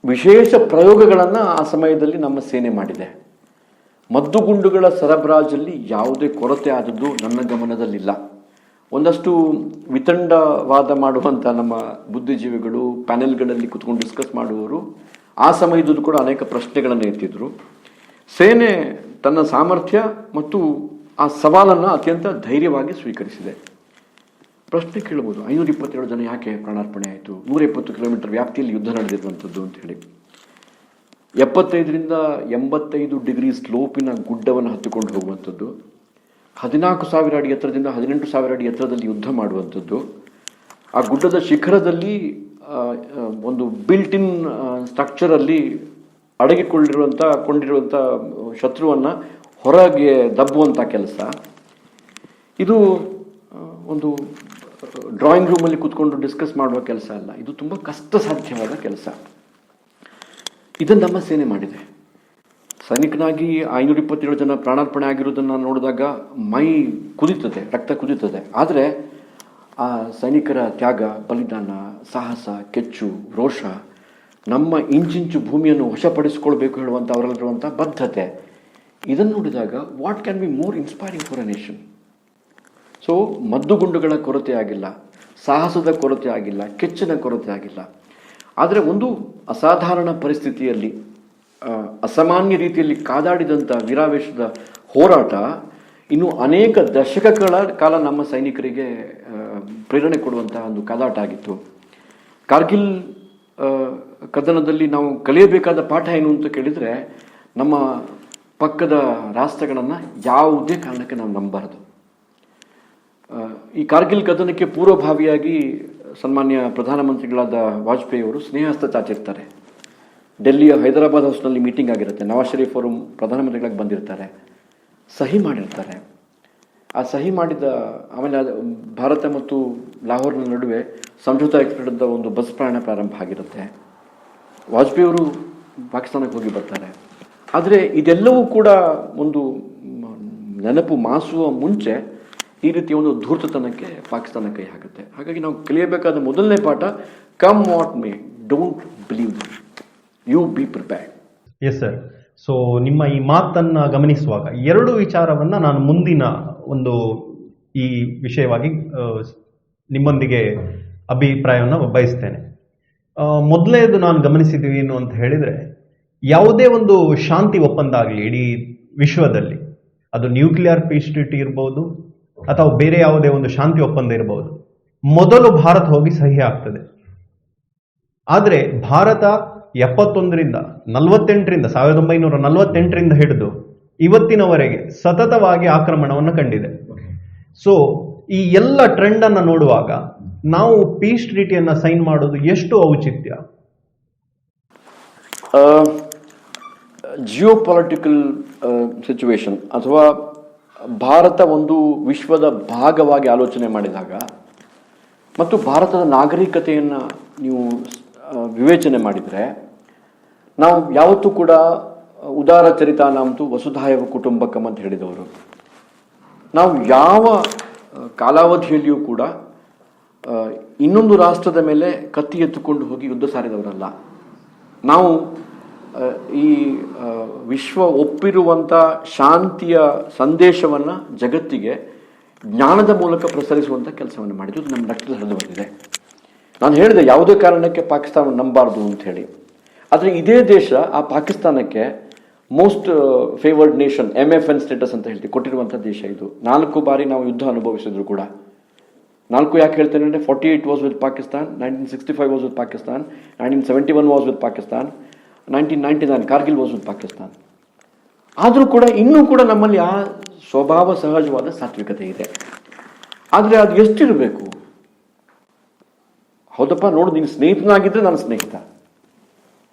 ವಿಶೇಷ ಪ್ರಯೋಗಗಳನ್ನು ಆ ಸಮಯದಲ್ಲಿ ನಮ್ಮ ಸೇನೆ ಮಾಡಿದೆ. ಮದ್ದುಗುಂಡುಗಳ ಸರಬರಾಜಲ್ಲಿ ಯಾವುದೇ ಕೊರತೆ ಆದದ್ದು ನನ್ನ ಗಮನದಲ್ಲಿಲ್ಲ. ಒಂದಷ್ಟು ವಿತಂಡವಾದ ಮಾಡುವಂಥ ನಮ್ಮ ಬುದ್ಧಿಜೀವಿಗಳು ಪ್ಯಾನೆಲ್ಗಳಲ್ಲಿ ಕುತ್ಕೊಂಡು ಡಿಸ್ಕಸ್ ಮಾಡುವವರು ಆ ಸಮಯದಲ್ಲೂ ಕೂಡ ಅನೇಕ ಪ್ರಶ್ನೆಗಳನ್ನು ಎತ್ತಿದ್ರು. ಸೇನೆ ತನ್ನ ಸಾಮರ್ಥ್ಯ ಮತ್ತು ಆ ಸವಾಲನ್ನು ಅತ್ಯಂತ ಧೈರ್ಯವಾಗಿ ಸ್ವೀಕರಿಸಿದೆ. ಪ್ರಶ್ನೆ ಕೇಳಬಹುದು, 527 ಜನ ಯಾಕೆ ಪ್ರಾಣಾರ್ಪಣೆ ಆಯಿತು? 170 ಕಿಲೋಮೀಟರ್ ವ್ಯಾಪ್ತಿಯಲ್ಲಿ ಯುದ್ಧ ನಡೆದಿರುವಂಥದ್ದು ಅಂತ ಹೇಳಿ. 75ರಿಂದ 85 ಡಿಗ್ರಿ ಸ್ಲೋಪಿನ ಗುಡ್ಡವನ್ನು ಹತ್ತಿಕೊಂಡು ಹೋಗುವಂಥದ್ದು, 14,000 ಅಡಿ ಎತ್ತರದಿಂದ 18,000 ಅಡಿ ಎತ್ತರದಲ್ಲಿ ಯುದ್ಧ ಮಾಡುವಂಥದ್ದು, ಆ ಗುಡ್ಡದ ಶಿಖರದಲ್ಲಿ ಒಂದು ಬಿಲ್ಟ್ ಇನ್ ಸ್ಟ್ರಕ್ಚರಲ್ಲಿ ಕೊಂಡಿರುವಂಥ ಶತ್ರುವನ್ನು ಹೊರಗೆ ದಬ್ಬುವಂಥ ಕೆಲಸ. ಇದು ಒಂದು ಡ್ರಾಯಿಂಗ್ ರೂಮಲ್ಲಿ ಕೂತ್ಕೊಂಡು ಡಿಸ್ಕಸ್ ಮಾಡುವ ಕೆಲಸ ಅಲ್ಲ, ಇದು ತುಂಬ ಕಷ್ಟ ಸಾಧ್ಯವಾದ ಕೆಲಸ. ಇದನ್ನು ನಮ್ಮ ಸೇನೆ ಮಾಡಿದೆ. ಸೈನಿಕನಾಗಿ 527 ಜನ ಪ್ರಾಣಾರ್ಪಣೆ ಆಗಿರೋದನ್ನು ನೋಡಿದಾಗ ಮೈ ಕುದಿತದೆ, ರಕ್ತ ಕುದಿತದೆ. ಆದರೆ ಆ ಸೈನಿಕರ ತ್ಯಾಗ, ಬಲಿದಾನ, ಸಾಹಸ, ಕೆಚ್ಚು, ರೋಷ, ನಮ್ಮ ಇಂಚಿಂಚು ಭೂಮಿಯನ್ನು ವಶಪಡಿಸಿಕೊಳ್ಬೇಕು ಹೇಳುವಂಥ ಅವರಲ್ಲಿರುವಂಥ ಬದ್ಧತೆ, ಇದನ್ನು ನೋಡಿದಾಗ what can be more inspiring for a nation? So ಮದ್ದುಗುಂಡುಗಳ ಕೊರತೆ ಆಗಿಲ್ಲ, ಸಾಹಸದ ಕೊರತೆ ಆಗಿಲ್ಲ, ಕೆಚ್ಚಿನ ಕೊರತೆ ಆಗಿಲ್ಲ. ಆದರೆ ಒಂದು ಅಸಾಧಾರಣ ಪರಿಸ್ಥಿತಿಯಲ್ಲಿ ಅಸಾಮಾನ್ಯ ರೀತಿಯಲ್ಲಿ ಕಾದಾಡಿದಂಥ ವೀರಾವೇಶದ ಹೋರಾಟ ಇನ್ನು ಅನೇಕ ದಶಕಗಳ ಕಾಲ ನಮ್ಮ ಸೈನಿಕರಿಗೆ ಪ್ರೇರಣೆ ಕೊಡುವಂತಹ ಒಂದು ಕಾದಾಟ ಆಗಿತ್ತು. ಕಾರ್ಗಿಲ್ ಕದನದಲ್ಲಿ ನಾವು ಕಲಿಯಬೇಕಾದ ಪಾಠ ಏನು ಅಂತ ಕೇಳಿದರೆ, ನಮ್ಮ ಪಕ್ಕದ ರಾಷ್ಟ್ರಗಳನ್ನು ಯಾವುದೇ ಕಾರಣಕ್ಕೆ ನಾವು ನಂಬಬಾರದು. ಈ ಕಾರ್ಗಿಲ್ ಕದನಕ್ಕೆ ಪೂರ್ವಭಾವಿಯಾಗಿ ಸನ್ಮಾನ್ಯ ಪ್ರಧಾನಮಂತ್ರಿಗಳಾದ ವಾಜಪೇಯಿ ಅವರು ಸ್ನೇಹಸ್ತ ಚಾಚಿರ್ತಾರೆ. ಡೆಲ್ಲಿಯ ಹೈದರಾಬಾದ್ ಹೌಸ್ನಲ್ಲಿ ಮೀಟಿಂಗ್ ಆಗಿರುತ್ತೆ. ನವಾಜ್ ಶರೀಫ್ ಅವರು ಪ್ರಧಾನಮಂತ್ರಿಗಳಾಗಿ ಬಂದಿರ್ತಾರೆ, ಸಹಿ ಮಾಡಿರ್ತಾರೆ. ಆ ಸಹಿ ಮಾಡಿದ ಆಮೇಲೆ ಭಾರತ ಮತ್ತು ಲಾಹೋರ್ನ ನಡುವೆ ಸಂಜೋತಾ ಎಕ್ಸ್ಪ್ರೆಸ್ ಒಂದು ಬಸ್ ಪ್ರಯಾಣ ಪ್ರಾರಂಭ ಆಗಿರುತ್ತೆ. ವಾಜಪೇಯಿ ಅವರು ಪಾಕಿಸ್ತಾನಕ್ಕೆ ಹೋಗಿ ಬರ್ತಾರೆ. ಆದರೆ ಇದೆಲ್ಲವೂ ಕೂಡ ಒಂದು ನೆನಪು ಮಾಸುವ ಮುಂಚೆ ಈ ರೀತಿಯ ಒಂದು ಧೂರ್ತತನಕ್ಕೆ ಪಾಕಿಸ್ತಾನ ಕೈ ಹಾಕುತ್ತೆ. ಹಾಗಾಗಿ ನಾವು ಕಲಿಯಬೇಕಾದ ಮೊದಲನೇ ಪಾಠ, come what may, don't believe them, you be prepared. Yes sir. So ನಿಮ್ಮ ಈ ಮಾತನ್ನ ಗಮನಿಸುವಾಗ ಎರಡು ವಿಚಾರವನ್ನ ನಾನು ಮುಂದಿನ ಒಂದು ಈ ವಿಷಯವಾಗಿ ನಿಮ್ಮೊಂದಿಗೆ ಅಭಿಪ್ರಾಯವನ್ನು ಬಯಸ್ತೇನೆ. ಮೊದಲನೇದು ನಾನು ಗಮನಿಸಿದ್ದೀವಿ ಏನು ಅಂತ ಹೇಳಿದರೆ, ಯಾವುದೇ ಒಂದು ಶಾಂತಿ ಒಪ್ಪಂದ ಆಗಲಿ ಇಡೀ ವಿಶ್ವದಲ್ಲಿ, ಅದು ನ್ಯೂಕ್ಲಿಯರ್ ಪೀಸ್ ಟ್ರೀಟಿ ಇರ್ಬೋದು ಅಥವಾ ಬೇರೆ ಯಾವುದೇ ಒಂದು ಶಾಂತಿ ಒಪ್ಪಂದ ಇರಬಹುದು, ಮೊದಲು ಭಾರತ ಹೋಗಿ ಸಹಿ ಆಗ್ತದೆ. ಆದರೆ ಭಾರತ 71ರಿಂದ 1948ರಿಂದ ಹಿಡಿದು ಇವತ್ತಿನವರೆಗೆ ಸತತವಾಗಿ ಆಕ್ರಮಣವನ್ನು ಕಂಡಿದೆ. ಸೊ ಈ ಎಲ್ಲ ಟ್ರೆಂಡ್ ಅನ್ನು ನೋಡುವಾಗ ನಾವು ಪೀಸ್ ಟ್ರೀಟಿಯನ್ನ ಸೈನ್ ಮಾಡೋದು ಎಷ್ಟು ಔಚಿತ್ಯ? ಜಿಯೋಪಾಲಿಟಿಕಲ್ ಸಿಚುವೇಶನ್ ಅಥವಾ ಭಾರತ ಒಂದು ವಿಶ್ವದ ಭಾಗವಾಗಿ ಆಲೋಚನೆ ಮಾಡಿದಾಗ ಮತ್ತು ಭಾರತದ ನಾಗರಿಕತೆಯನ್ನು ನೀವು ವಿವೇಚನೆ ಮಾಡಿದರೆ, ನಾವು ಯಾವತ್ತೂ ಕೂಡ ಉದಾರ ಚರಿತಾನಾಂತು ವಸುಧಾಯವ ಕುಟುಂಬಕಂ ಅಂತ ಹೇಳಿದವರು. ನಾವು ಯಾವ ಕಾಲಾವಧಿಯಲ್ಲಿಯೂ ಕೂಡ ಇನ್ನೊಂದು ರಾಷ್ಟ್ರದ ಮೇಲೆ ಕತ್ತಿ ಎತ್ತುಕೊಂಡು ಹೋಗಿ ಯುದ್ಧ ಸಾರಿದವರಲ್ಲ. ನಾವು ಈ ವಿಶ್ವ ಒಪ್ಪಿರುವಂಥ ಶಾಂತಿಯ ಸಂದೇಶವನ್ನು ಜಗತ್ತಿಗೆ ಜ್ಞಾನದ ಮೂಲಕ ಪ್ರಸರಿಸುವಂಥ ಕೆಲಸವನ್ನು ಮಾಡಿದ್ದು ನಮ್ಮ ರಕ್ತದ ಹರಿದು ಬಂದಿದೆ. ನಾನು ಹೇಳಿದೆ ಯಾವುದೇ ಕಾರಣಕ್ಕೆ ಪಾಕಿಸ್ತಾನ ನಂಬಾರ್ದು ಅಂತ ಹೇಳಿ. ಆದರೆ ಇದೇ ದೇಶ ಆ ಪಾಕಿಸ್ತಾನಕ್ಕೆ most favoured nation MFN status ಅಂತ ಹೇಳ್ತೀವಿ ಕೊಟ್ಟಿರುವಂಥ ದೇಶ ಇದು. 4 ಬಾರಿ ನಾವು ಯುದ್ಧ ಅನುಭವಿಸಿದ್ರು ಕೂಡ. 4 ಯಾಕೆ ಹೇಳ್ತೇನೆ ಅಂದರೆ, 48 was with Pakistan, 1965 was with Pakistan, 1971 was with Pakistan, 1999 Kargil was with Pakistan. ಆದರೂ ಕೂಡ ಇನ್ನೂ ಕೂಡ ನಮ್ಮಲ್ಲಿ ಆ ಸ್ವಭಾವ ಸಹಜವಾದ ಸಾತ್ವಿಕತೆ ಇದೆ. ಆದರೆ ಅದು ಎಷ್ಟಿರಬೇಕು? ಹೌದಪ್ಪ, ನೋಡು, ನೀನು ಸ್ನೇಹಿತನಾಗಿದ್ದರೆ ನಾನು ಸ್ನೇಹಿತ,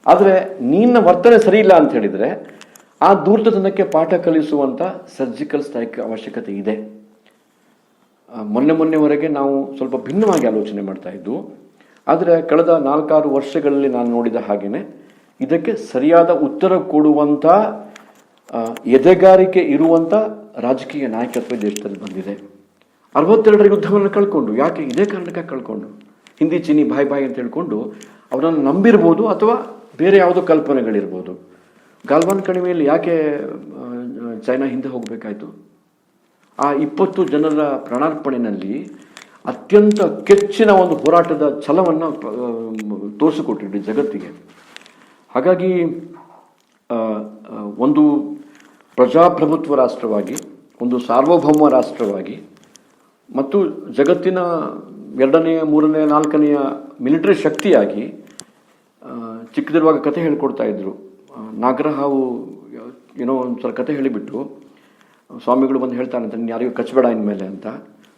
ಆದರೆ ನಿನ್ನ ವರ್ತನೆ ಸರಿ ಇಲ್ಲ ಅಂತ ಹೇಳಿದರೆ ಆ ಧೂರ್ತತನಕ್ಕೆ ಪಾಠ ಕಲಿಸುವಂಥ ಸರ್ಜಿಕಲ್ ಸ್ಟ್ರೈಕ್ ಅವಶ್ಯಕತೆ ಇದೆ. ಮೊನ್ನೆವರೆಗೆ ನಾವು ಸ್ವಲ್ಪ ಭಿನ್ನವಾಗಿ ಆಲೋಚನೆ ಮಾಡ್ತಾ ಇದ್ದು, ಆದರೆ ಕಳೆದ 4-6 ವರ್ಷಗಳಲ್ಲಿ ನಾನು ನೋಡಿದ ಹಾಗೆಯೇ ಇದಕ್ಕೆ ಸರಿಯಾದ ಉತ್ತರ ಕೊಡುವಂಥ ಎದೆಗಾರಿಕೆ ಇರುವಂಥ ರಾಜಕೀಯ ನಾಯಕತ್ವ ದೇಶದಲ್ಲಿ ಬಂದಿದೆ. 62ರ ಯುದ್ಧವನ್ನು ಕಳ್ಕೊಂಡು, ಯಾಕೆ ಇದೇ ಕಾರಣಕ್ಕೆ ಕಳ್ಕೊಂಡು, ಹಿಂದಿ ಚೀನಿ ಬಾಯ್ ಅಂತ ಹೇಳ್ಕೊಂಡು ಅವರನ್ನು ನಂಬಿರ್ಬೋದು ಅಥವಾ ಬೇರೆ ಯಾವುದೋ ಕಲ್ಪನೆಗಳಿರ್ಬೋದು. ಗಾಲ್ವಾನ್ ಕಣಿವೆಯಲ್ಲಿ ಯಾಕೆ ಚೈನಾ ಹಿಂದೆ ಹೋಗಬೇಕಾಯಿತು? ಆ 20 ಜನರ ಪ್ರಾಣಾರ್ಪಣೆಯಲ್ಲಿ ಅತ್ಯಂತ ಕೆಚ್ಚಿನ ಒಂದು ಹೋರಾಟದ ಛಲವನ್ನು ತೋರಿಸಿಕೊಟ್ಟಿದ್ವಿ ಜಗತ್ತಿಗೆ. ಹಾಗಾಗಿ ಒಂದು ಪ್ರಜಾಪ್ರಭುತ್ವ ರಾಷ್ಟ್ರವಾಗಿ, ಒಂದು ಸಾರ್ವಭೌಮ ರಾಷ್ಟ್ರವಾಗಿ ಮತ್ತು ಜಗತ್ತಿನ 2ನೇ 3ನೇ 4ನೇ ಮಿಲಿಟರಿ ಶಕ್ತಿಯಾಗಿ, ಚಿಕ್ಕದಿರುವಾಗ ಕತೆ ಹೇಳ್ಕೊಡ್ತಾ ಇದ್ರು. ನಾಗರಹಾವು ಏನೋ ಒಂದ್ಸಲ ಕತೆ ಹೇಳಿಬಿಟ್ಟು ಸ್ವಾಮಿಗಳು ಬಂದು ಹೇಳ್ತಾನಂತ, ನೀನು ಯಾರಿಗೂ ಕಚ್ಚಬೇಡ ಇನ್ಮೇಲೆ ಅಂತ.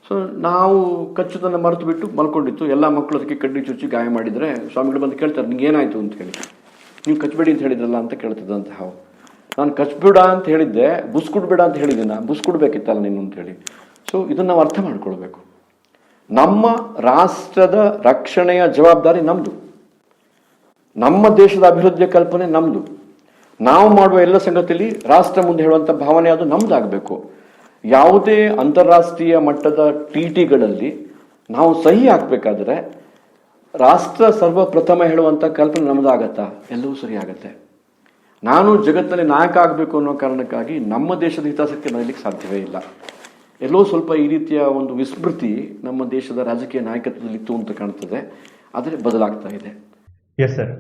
ಸೊ ನಾವು ಕಚ್ಚುದನ್ನು ಮರೆತು ಬಿಟ್ಟು ಮಲ್ಕೊಂಡಿತ್ತು. ಎಲ್ಲ ಮಕ್ಕಳು ಅದಕ್ಕೆ ಕಡ್ಡಿ ಚುಚ್ಚಿ ಗಾಯ ಮಾಡಿದರೆ ಸ್ವಾಮಿಗಳು ಬಂದು ಕೇಳ್ತಾರೆ, ನಿಂಗೆ ಏನಾಯಿತು ಅಂತ ಹೇಳಿ. ನೀವು ಕಚ್ಚಬೇಡಿ ಅಂತ ಹೇಳಿದ್ರಲ್ಲ ಅಂತ ಕೇಳ್ತದಂತ ಹಾವು. ನಾನು ಕಚ್ಬೇಡ ಅಂತ ಹೇಳಿದ್ದೆ, ಬುಸ್ಕೊಡ್ಬೇಡ ಅಂತ ಹೇಳಿದ್ದೀನ, ಬುಸ್ಕೊಡ್ಬೇಕಿತ್ತಲ್ಲ ನೀನು ಅಂತೇಳಿ. ಸೊ ಇದನ್ನು ನಾವು ಅರ್ಥ ಮಾಡ್ಕೊಳ್ಬೇಕು. ನಮ್ಮ ರಾಷ್ಟ್ರದ ರಕ್ಷಣೆಯ ಜವಾಬ್ದಾರಿ ನಮ್ಮದು, ನಮ್ಮ ದೇಶದ ಅಭಿವೃದ್ಧಿಯ ಕಲ್ಪನೆ ನಮ್ಮದು. ನಾವು ಮಾಡುವ ಎಲ್ಲ ಸಂಗತಿಯಲ್ಲಿ ರಾಷ್ಟ್ರ ಮುಂದೆ ಹೇಳುವಂಥ ಭಾವನೆ ಅದು ನಮ್ದಾಗಬೇಕು. ಯಾವುದೇ ಅಂತಾರಾಷ್ಟ್ರೀಯ ಮಟ್ಟದ TTಗಳಲ್ಲಿ ನಾವು ಸಹಿ ಹಾಕಬೇಕಾದ್ರೆ ರಾಷ್ಟ್ರ ಸರ್ವಪ್ರಥಮ ಹೇಳುವಂಥ ಕಲ್ಪನೆ ನಮ್ಮದಾಗತ್ತಾ? ಎಲ್ಲವೂ ಸರಿ ಆಗತ್ತೆ. ನಾನು ಜಗತ್ತಿನಲ್ಲಿ ನಾಯಕ ಆಗಬೇಕು ಅನ್ನೋ ಕಾರಣಕ್ಕಾಗಿ ನಮ್ಮ ದೇಶದ ಹಿತಾಸಕ್ತಿ ಬರಲಿಕ್ಕೆ ಸಾಧ್ಯವೇ ಇಲ್ಲ. ಎಲ್ಲೋ ಸ್ವಲ್ಪ ಈ ರೀತಿಯ ಒಂದು ವಿಸ್ಮೃತಿ ನಮ್ಮ ದೇಶದ ರಾಜಕೀಯ ನಾಯಕತ್ವದಲ್ಲಿ ಇತ್ತು ಅಂತ ಕಾಣ್ತದೆ. ಆದರೆ ಬದಲಾಗ್ತಾ ಇದೆ. S sir.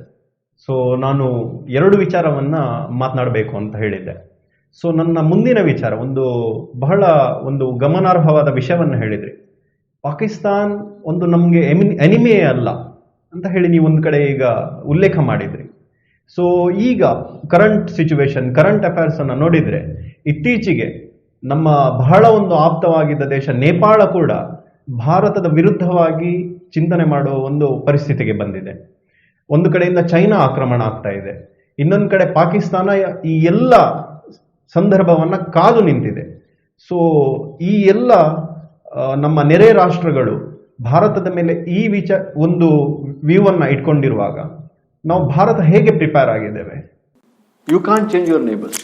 ಸೊ ನಾನು 2 ವಿಚಾರವನ್ನ ಮಾತನಾಡಬೇಕು ಅಂತ ಹೇಳಿದ್ದೆ. ಸೊ ನನ್ನ ಮುಂದಿನ ವಿಚಾರ ಬಹಳ ಒಂದು ಗಮನಾರ್ಹವಾದ ವಿಷಯವನ್ನು ಹೇಳಿದ್ರಿ. ಪಾಕಿಸ್ತಾನ್ ಒಂದು ನಮಗೆ ಎನಿಮೆಯೇ ಅಲ್ಲ ಅಂತ ಹೇಳಿ ನೀವು ಒಂದು ಕಡೆ ಈಗ ಉಲ್ಲೇಖ ಮಾಡಿದ್ರಿ. ಸೊ ಈಗ ಕರೆಂಟ್ ಸಿಚುವೇಶನ್, ಕರೆಂಟ್ ಅಫೇರ್ಸ್ ಅನ್ನು ನೋಡಿದ್ರೆ ಇತ್ತೀಚೆಗೆ ನಮ್ಮ ಬಹಳ ಒಂದು ಆಪ್ತವಾಗಿದ್ದ ದೇಶ ನೇಪಾಳ ಕೂಡ ಭಾರತದ ವಿರುದ್ಧವಾಗಿ ಚಿಂತನೆ ಮಾಡುವ ಒಂದು ಪರಿಸ್ಥಿತಿಗೆ ಬಂದಿದೆ. ಒಂದು ಕಡೆಯಿಂದ ಚೈನಾ ಆಕ್ರಮಣ ಆಗ್ತಾ ಇದೆ, ಇನ್ನೊಂದು ಕಡೆ ಪಾಕಿಸ್ತಾನ ಈ ಎಲ್ಲ ಸಂದರ್ಭವನ್ನ ಕಾದು ನಿಂತಿದೆ. ಸೊ ಈ ಎಲ್ಲ ನಮ್ಮ ನೆರೆ ರಾಷ್ಟ್ರಗಳು ಭಾರತದ ಮೇಲೆ ಈ ಒಂದು ವ್ಯೂ ಅನ್ನ ಇಟ್ಕೊಂಡಿರುವಾಗ ನಾವು ಭಾರತ ಹೇಗೆ ಪ್ರಿಪೇರ್ ಆಗಿದ್ದೇವೆ? You can't change your neighbours,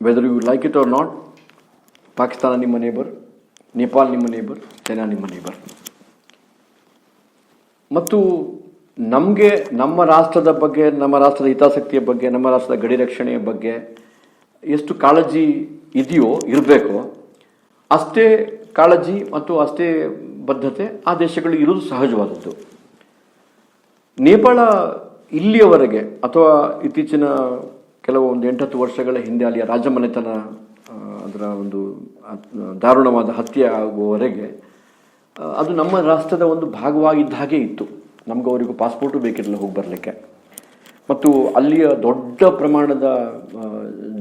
whether you like it or not. Pakistan ನಿಮ್ಮ ನೇಬರ್, ನೇಪಾಲ್ ನಿಮ್ಮ ನೇಬರ್, ಚೈನಾ ನಿಮ್ಮ ನೇಬರ್. ಮತ್ತು ನಮಗೆ ನಮ್ಮ ರಾಷ್ಟ್ರದ ಬಗ್ಗೆ, ನಮ್ಮ ರಾಷ್ಟ್ರದ ಹಿತಾಸಕ್ತಿಯ ಬಗ್ಗೆ, ನಮ್ಮ ರಾಷ್ಟ್ರದ ಗಡಿ ರಕ್ಷಣೆಯ ಬಗ್ಗೆ ಎಷ್ಟು ಕಾಳಜಿ ಇದೆಯೋ, ಇರಬೇಕೋ ಅಷ್ಟೇ ಕಾಳಜಿ ಮತ್ತು ಅಷ್ಟೇ ಬದ್ಧತೆ ಆ ದೇಶಗಳು ಇರುವುದು ಸಹಜವಾದದ್ದು. ನೇಪಾಳ ಇಲ್ಲಿಯವರೆಗೆ ಅಥವಾ ಇತ್ತೀಚಿನ ಕೆಲವು 8-10 ವರ್ಷಗಳ ಹಿಂದೆ ಅಲ್ಲಿಯ ರಾಜಮನೆತನ ಅದರ ಒಂದು ದಾರುಣವಾದ ಹತ್ಯೆ ಆಗುವವರೆಗೆ ಅದು ನಮ್ಮ ರಾಷ್ಟ್ರದ ಒಂದು ಭಾಗವಾಗಿದ್ದ ಹಾಗೆ ಇತ್ತು. ನಮ್ಗೆ ಅವರಿಗೂ ಪಾಸ್ಪೋರ್ಟು ಬೇಕಿರಲಿಲ್ಲ ಹೋಗಿ ಬರಲಿಕ್ಕೆ. ಮತ್ತು ಅಲ್ಲಿಯ ದೊಡ್ಡ ಪ್ರಮಾಣದ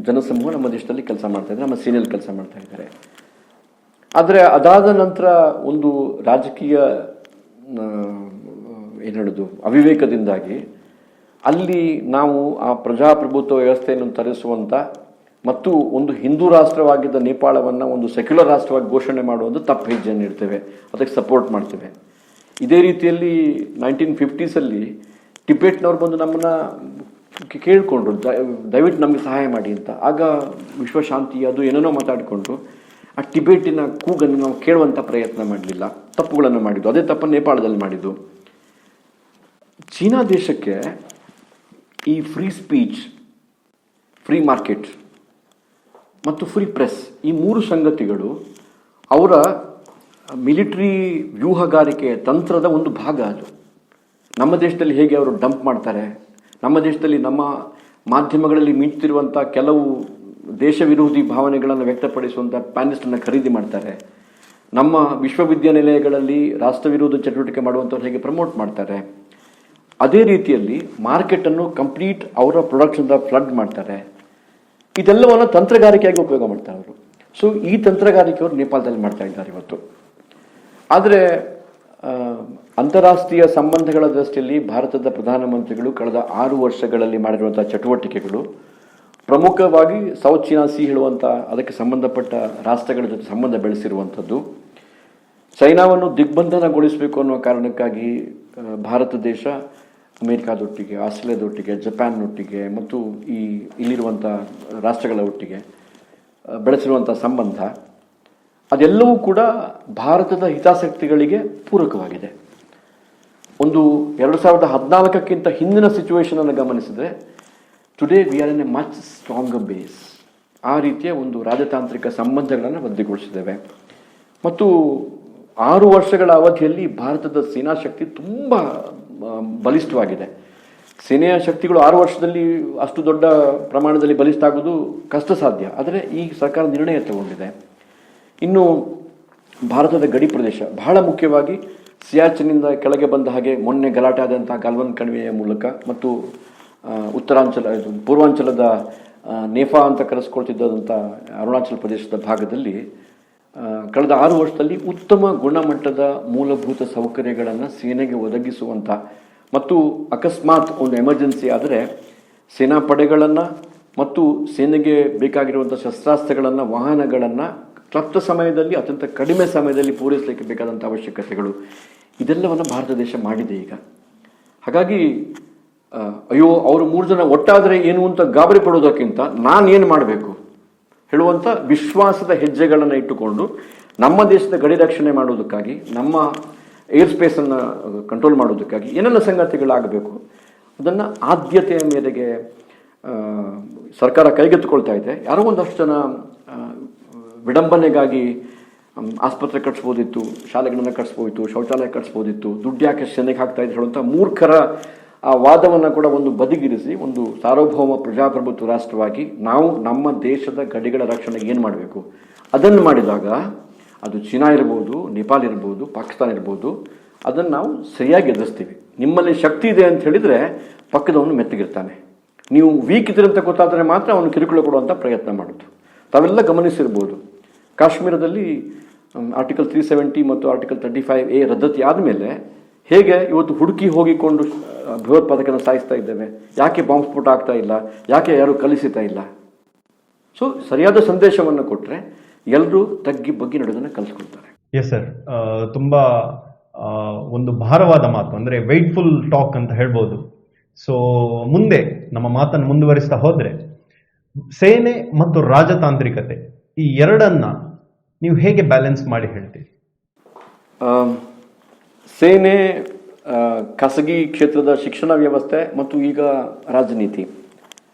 ಜನಸಮೂಹ ನಮ್ಮ ದೇಶದಲ್ಲಿ ಕೆಲಸ ಮಾಡ್ತಾ ಇದ್ದಾರೆ, ನಮ್ಮ ಸೇನೆಯಲ್ಲಿ ಕೆಲಸ ಮಾಡ್ತಾ ಇದ್ದಾರೆ. ಆದರೆ ಅದಾದ ನಂತರ ಒಂದು ರಾಜಕೀಯ ಏನು ಹೇಳೋದು ಅವಿವೇಕದಿಂದಾಗಿ ಅಲ್ಲಿ ನಾವು ಆ ಪ್ರಜಾಪ್ರಭುತ್ವ ವ್ಯವಸ್ಥೆಯನ್ನು ತರಿಸುವಂಥ ಮತ್ತು ಒಂದು ಹಿಂದೂ ರಾಷ್ಟ್ರವಾಗಿದ್ದ ನೇಪಾಳವನ್ನು ಒಂದು ಸೆಕ್ಯುಲರ್ ರಾಷ್ಟ್ರವಾಗಿ ಘೋಷಣೆ ಮಾಡುವಂಥ ತಪ್ಪು ಹೆಜ್ಜೆಯನ್ನು ಇಡ್ತೇವೆ, ಅದಕ್ಕೆ ಸಪೋರ್ಟ್ ಮಾಡ್ತೇವೆ. ಇದೇ ರೀತಿಯಲ್ಲಿ 1950s ಟಿಬೆಟ್ನವ್ರು ಬಂದು ನಮ್ಮನ್ನು ಕೇಳಿಕೊಂಡ್ರು, ದಯವಿಟ್ಟು ನಮಗೆ ಸಹಾಯ ಮಾಡಿ ಅಂತ. ಆಗ ವಿಶ್ವಶಾಂತಿ ಅದು ಏನೇನೋ ಮಾತಾಡಿಕೊಂಡು ಆ ಟಿಬೆಟಿನ ಕೂಗನ್ನು ನಾವು ಕೇಳುವಂಥ ಪ್ರಯತ್ನ ಮಾಡಲಿಲ್ಲ, ತಪ್ಪುಗಳನ್ನು ಮಾಡಿದ್ದು. ಅದೇ ತಪ್ಪನ್ನು ನೇಪಾಳದಲ್ಲಿ ಮಾಡಿದ್ದು. ಚೀನಾ ದೇಶಕ್ಕೆ ಈ ಫ್ರೀ ಸ್ಪೀಚ್, ಫ್ರೀ ಮಾರ್ಕೆಟ್ ಮತ್ತು ಫ್ರೀ ಪ್ರೆಸ್, ಈ 3 ಸಂಗತಿಗಳು ಅವರ ಮಿಲಿಟರಿ ವ್ಯೂಹಗಾರಿಕೆ ತಂತ್ರದ ಒಂದು ಭಾಗ. ಅದು ನಮ್ಮ ದೇಶದಲ್ಲಿ ಹೇಗೆ ಅವರು ಡಂಪ್ ಮಾಡ್ತಾರೆ, ನಮ್ಮ ದೇಶದಲ್ಲಿ ನಮ್ಮ ಮಾಧ್ಯಮಗಳಲ್ಲಿ ಮಿಂಚುತ್ತಿರುವಂಥ ಕೆಲವು ದೇಶ ವಿರೋಧಿ ಭಾವನೆಗಳನ್ನು ವ್ಯಕ್ತಪಡಿಸುವಂಥ ಪ್ಯಾನಿಸ್ಟನ್ನು ಖರೀದಿ ಮಾಡ್ತಾರೆ, ನಮ್ಮ ವಿಶ್ವವಿದ್ಯಾನಿಲಯಗಳಲ್ಲಿ ರಾಷ್ಟ್ರ ವಿರೋಧ ಚಟುವಟಿಕೆ ಮಾಡುವಂಥವ್ರು ಹೇಗೆ ಪ್ರಮೋಟ್ ಮಾಡ್ತಾರೆ, ಅದೇ ರೀತಿಯಲ್ಲಿ ಮಾರ್ಕೆಟನ್ನು ಕಂಪ್ಲೀಟ್ ಅವರ ಪ್ರೊಡಕ್ಷನ್ದ ಫ್ಲಡ್ ಮಾಡ್ತಾರೆ. ಇದೆಲ್ಲವನ್ನು ತಂತ್ರಗಾರಿಕೆಯಾಗಿ ಉಪಯೋಗ ಮಾಡ್ತಾರೆ ಅವರು. ಸೊ ಈ ತಂತ್ರಗಾರಿಕೆಯವರು ನೇಪಾಳದಲ್ಲಿ ಮಾಡ್ತಾ ಇದ್ದಾರೆ ಇವತ್ತು. ಆದರೆ ಅಂತಾರಾಷ್ಟ್ರೀಯ ಸಂಬಂಧಗಳ ದೃಷ್ಟಿಯಲ್ಲಿ ಭಾರತದ ಪ್ರಧಾನಮಂತ್ರಿಗಳು ಕಳೆದ 6 ವರ್ಷಗಳಲ್ಲಿ ಮಾಡಿರುವಂಥ ಚಟುವಟಿಕೆಗಳು ಪ್ರಮುಖವಾಗಿ ಸೌತ್ ಚೀನಾ ಸೀ ಹೇಳುವಂಥ ಅದಕ್ಕೆ ಸಂಬಂಧಪಟ್ಟ ರಾಷ್ಟ್ರಗಳ ಜೊತೆ ಸಂಬಂಧ ಬೆಳೆಸಿರುವಂಥದ್ದು. ಚೈನಾವನ್ನು ದಿಗ್ಬಂಧನಗೊಳಿಸಬೇಕು ಅನ್ನುವ ಕಾರಣಕ್ಕಾಗಿ ಭಾರತ ದೇಶ ಅಮೇರಿಕಾದೊಟ್ಟಿಗೆ, ಆಸ್ಟ್ರೇಲಿಯಾದೊಟ್ಟಿಗೆ, ಜಪಾನ್ನೊಟ್ಟಿಗೆ ಮತ್ತು ಇಲ್ಲಿರುವಂಥ ರಾಷ್ಟ್ರಗಳ ಒಟ್ಟಿಗೆ ಬೆಳೆಸಿರುವಂಥ ಸಂಬಂಧ ಅದೆಲ್ಲವೂ ಕೂಡ ಭಾರತದ ಹಿತಾಸಕ್ತಿಗಳಿಗೆ ಪೂರಕವಾಗಿದೆ. ಒಂದು 2014ಕ್ಕಿಂತ ಹಿಂದಿನ ಸಿಚುವೇಶನನ್ನು ಗಮನಿಸಿದರೆ today we are in a much stronger base. ಆ ರೀತಿಯ ಒಂದು ರಾಜತಾಂತ್ರಿಕ ಸಂಬಂಧಗಳನ್ನು ವೃದ್ಧಿಗೊಳಿಸಿದ್ದೇವೆ. ಮತ್ತು 6 ವರ್ಷಗಳ ಅವಧಿಯಲ್ಲಿ ಭಾರತದ ಸೇನಾ ಶಕ್ತಿ ತುಂಬ ಬಲಿಷ್ಠವಾಗಿದೆ. ಸೇನೆಯ ಶಕ್ತಿಗಳು 6 ವರ್ಷದಲ್ಲಿ ಅಷ್ಟು ದೊಡ್ಡ ಪ್ರಮಾಣದಲ್ಲಿ ಬಲಿಷ್ಠ ಆಗೋದು ಕಷ್ಟ ಸಾಧ್ಯ. ಆದರೆ ಈ ಸರ್ಕಾರ ನಿರ್ಣಯ ತಗೊಂಡಿದೆ. ಇನ್ನು ಭಾರತದ ಗಡಿ ಪ್ರದೇಶ, ಬಹಳ ಮುಖ್ಯವಾಗಿ ಸಿಯಾಚಿನ್ನಿಂದ ಕೆಳಗೆ ಬಂದ ಹಾಗೆ ಮೊನ್ನೆ ಗಲಾಟೆ ಆದಂತಹ ಗಾಲ್ವನ್ ಕಣಿವೆಯ ಮೂಲಕ ಮತ್ತು ಪೂರ್ವಾಂಚಲದ ನೇಫಾ ಅಂತ ಕರೆಸ್ಕೊಳ್ತಿದ್ದಂಥ ಅರುಣಾಚಲ ಪ್ರದೇಶದ ಭಾಗದಲ್ಲಿ ಕಳೆದ 6 ವರ್ಷದಲ್ಲಿ ಉತ್ತಮ ಗುಣಮಟ್ಟದ ಮೂಲಭೂತ ಸೌಕರ್ಯಗಳನ್ನು ಸೇನೆಗೆ ಒದಗಿಸುವಂಥ ಮತ್ತು ಅಕಸ್ಮಾತ್ ಒಂದು ಎಮರ್ಜೆನ್ಸಿ ಆದರೆ ಸೇನಾ ಪಡೆಗಳನ್ನು ಮತ್ತು ಸೇನೆಗೆ ಬೇಕಾಗಿರುವಂಥ ಶಸ್ತ್ರಾಸ್ತ್ರಗಳನ್ನು, ವಾಹನಗಳನ್ನು ಕ್ಲಪ್ತ ಸಮಯದಲ್ಲಿ ಅತ್ಯಂತ ಕಡಿಮೆ ಸಮಯದಲ್ಲಿ ಪೂರೈಸಲಿಕ್ಕೆ ಬೇಕಾದಂಥ ಅವಶ್ಯಕತೆಗಳು ಇದೆಲ್ಲವನ್ನು ಭಾರತ ದೇಶ ಮಾಡಿದೆ ಈಗ. ಹಾಗಾಗಿ ಅಯ್ಯೋ ಅವರು 3 ಜನ ಒಟ್ಟಾದರೆ ಏನು ಅಂತ ಗಾಬರಿ ಪಡೋದಕ್ಕಿಂತ ನಾನೇನು ಮಾಡಬೇಕು ಹೇಳುವಂಥ ವಿಶ್ವಾಸದ ಹೆಜ್ಜೆಗಳನ್ನು ಇಟ್ಟುಕೊಂಡು ನಮ್ಮ ದೇಶದ ಗಡಿ ರಕ್ಷಣೆ ಮಾಡೋದಕ್ಕಾಗಿ, ನಮ್ಮ ಏರ್ ಸ್ಪೇಸನ್ನು ಕಂಟ್ರೋಲ್ ಮಾಡೋದಕ್ಕಾಗಿ ಏನೆಲ್ಲ ಸಂಗತಿಗಳಾಗಬೇಕು ಅದನ್ನು ಆದ್ಯತೆಯ ಮೇರೆಗೆ ಸರ್ಕಾರ ಕೈಗೆತ್ತಿಕೊಳ್ತಾ ಇದೆ. ಯಾರೋ ಒಂದಷ್ಟು ಜನ ವಿಡಂಬನೆಗಾಗಿ ಆಸ್ಪತ್ರೆ ಕಟ್ಸ್ಬೋದಿತ್ತು, ಶಾಲೆಗಳನ್ನು ಕಟ್ಸ್ಬೋದಿತ್ತು, ಶೌಚಾಲಯ ಕಟ್ಸ್ಬೋದಿತ್ತು, ದುಡ್ಡು ಯಾಕೆ ಸೇನೆಗೆ ಹಾಕ್ತಾ ಇದ್ರು ಹೇಳುವಂಥ ಮೂರ್ಖರ ಆ ವಾದವನ್ನು ಕೂಡ ಒಂದು ಬದಿಗಿರಿಸಿ ಒಂದು ಸಾರ್ವಭೌಮ ಪ್ರಜಾಪ್ರಭುತ್ವ ರಾಷ್ಟ್ರವಾಗಿ ನಾವು ನಮ್ಮ ದೇಶದ ಗಡಿಗಳ ರಕ್ಷಣೆಗೆ ಏನು ಮಾಡಬೇಕು ಅದನ್ನು ಮಾಡಿದಾಗ, ಅದು ಚೀನಾ ಇರ್ಬೋದು, ನೇಪಾಳ ಇರ್ಬೋದು, ಪಾಕಿಸ್ತಾನ ಇರ್ಬೋದು, ಅದನ್ನು ನಾವು ಸರಿಯಾಗಿ ಎದುರಿಸ್ತೀವಿ. ನಿಮ್ಮಲ್ಲಿ ಶಕ್ತಿ ಇದೆ ಅಂತ ಹೇಳಿದರೆ ಪಕ್ಕದವನು ಮೆತ್ತಗಿರ್ತಾನೆ. ನೀವು ವೀಕ್ ಇದ್ದೀರಿ ಅಂತ ಗೊತ್ತಾದರೆ ಮಾತ್ರ ಅವನು ಕಿರುಕುಳ ಕೊಡುವಂಥ ಪ್ರಯತ್ನ ಮಾಡೋದು. ತಾವೆಲ್ಲ ಗಮನಿಸಿರ್ಬೋದು, ಕಾಶ್ಮೀರದಲ್ಲಿ ಆರ್ಟಿಕಲ್ 370 ಮತ್ತು ಆರ್ಟಿಕಲ್ 35A ರದ್ದತಿ ಆದಮೇಲೆ ಹೇಗೆ ಇವತ್ತು ಹುಡುಕಿ ಹೋಗಿಕೊಂಡು ಭಯೋತ್ಪಾದಕನ ಸಾಯಿಸ್ತಾ ಇದ್ದೇವೆ, ಯಾಕೆ ಬಾಂಬ್ ಸ್ಫೋಟ ಆಗ್ತಾ ಇಲ್ಲ, ಯಾಕೆ ಯಾರು ಕಲಿಸ್ತಾ ಇಲ್ಲ. ಸೊ ಸರಿಯಾದ ಸಂದೇಶವನ್ನು ಕೊಟ್ಟರೆ ಎಲ್ಲರೂ ತಗ್ಗಿ ಬಗ್ಗಿ ನಡೆಯೋದನ್ನು ಕಲಿಸ್ಕೊಳ್ತಾರೆ. ಎಸ್ ಸರ್, ತುಂಬ ಒಂದು ಭಾರವಾದ ಮಾತು, ಅಂದರೆ ವೆಯ್ಟ್ಫುಲ್ ಟಾಕ್ ಅಂತ ಹೇಳ್ಬೋದು. ಸೊ ಮುಂದೆ ನಮ್ಮ ಮಾತನ್ನು ಮುಂದುವರಿಸ್ತಾ ಹೋದರೆ, ಸೇನೆ ಮತ್ತು ರಾಜತಾಂತ್ರಿಕತೆ ಈ ಎರಡನ್ನ ನೀವು ಹೇಗೆ ಬ್ಯಾಲೆನ್ಸ್ ಮಾಡಿ ಹೇಳ್ತೀರಿ? ಸೇನೆ, ಖಾಸಗಿ ಕ್ಷೇತ್ರದ ಶಿಕ್ಷಣ ವ್ಯವಸ್ಥೆ ಮತ್ತು ಈಗ ರಾಜನೀತಿ,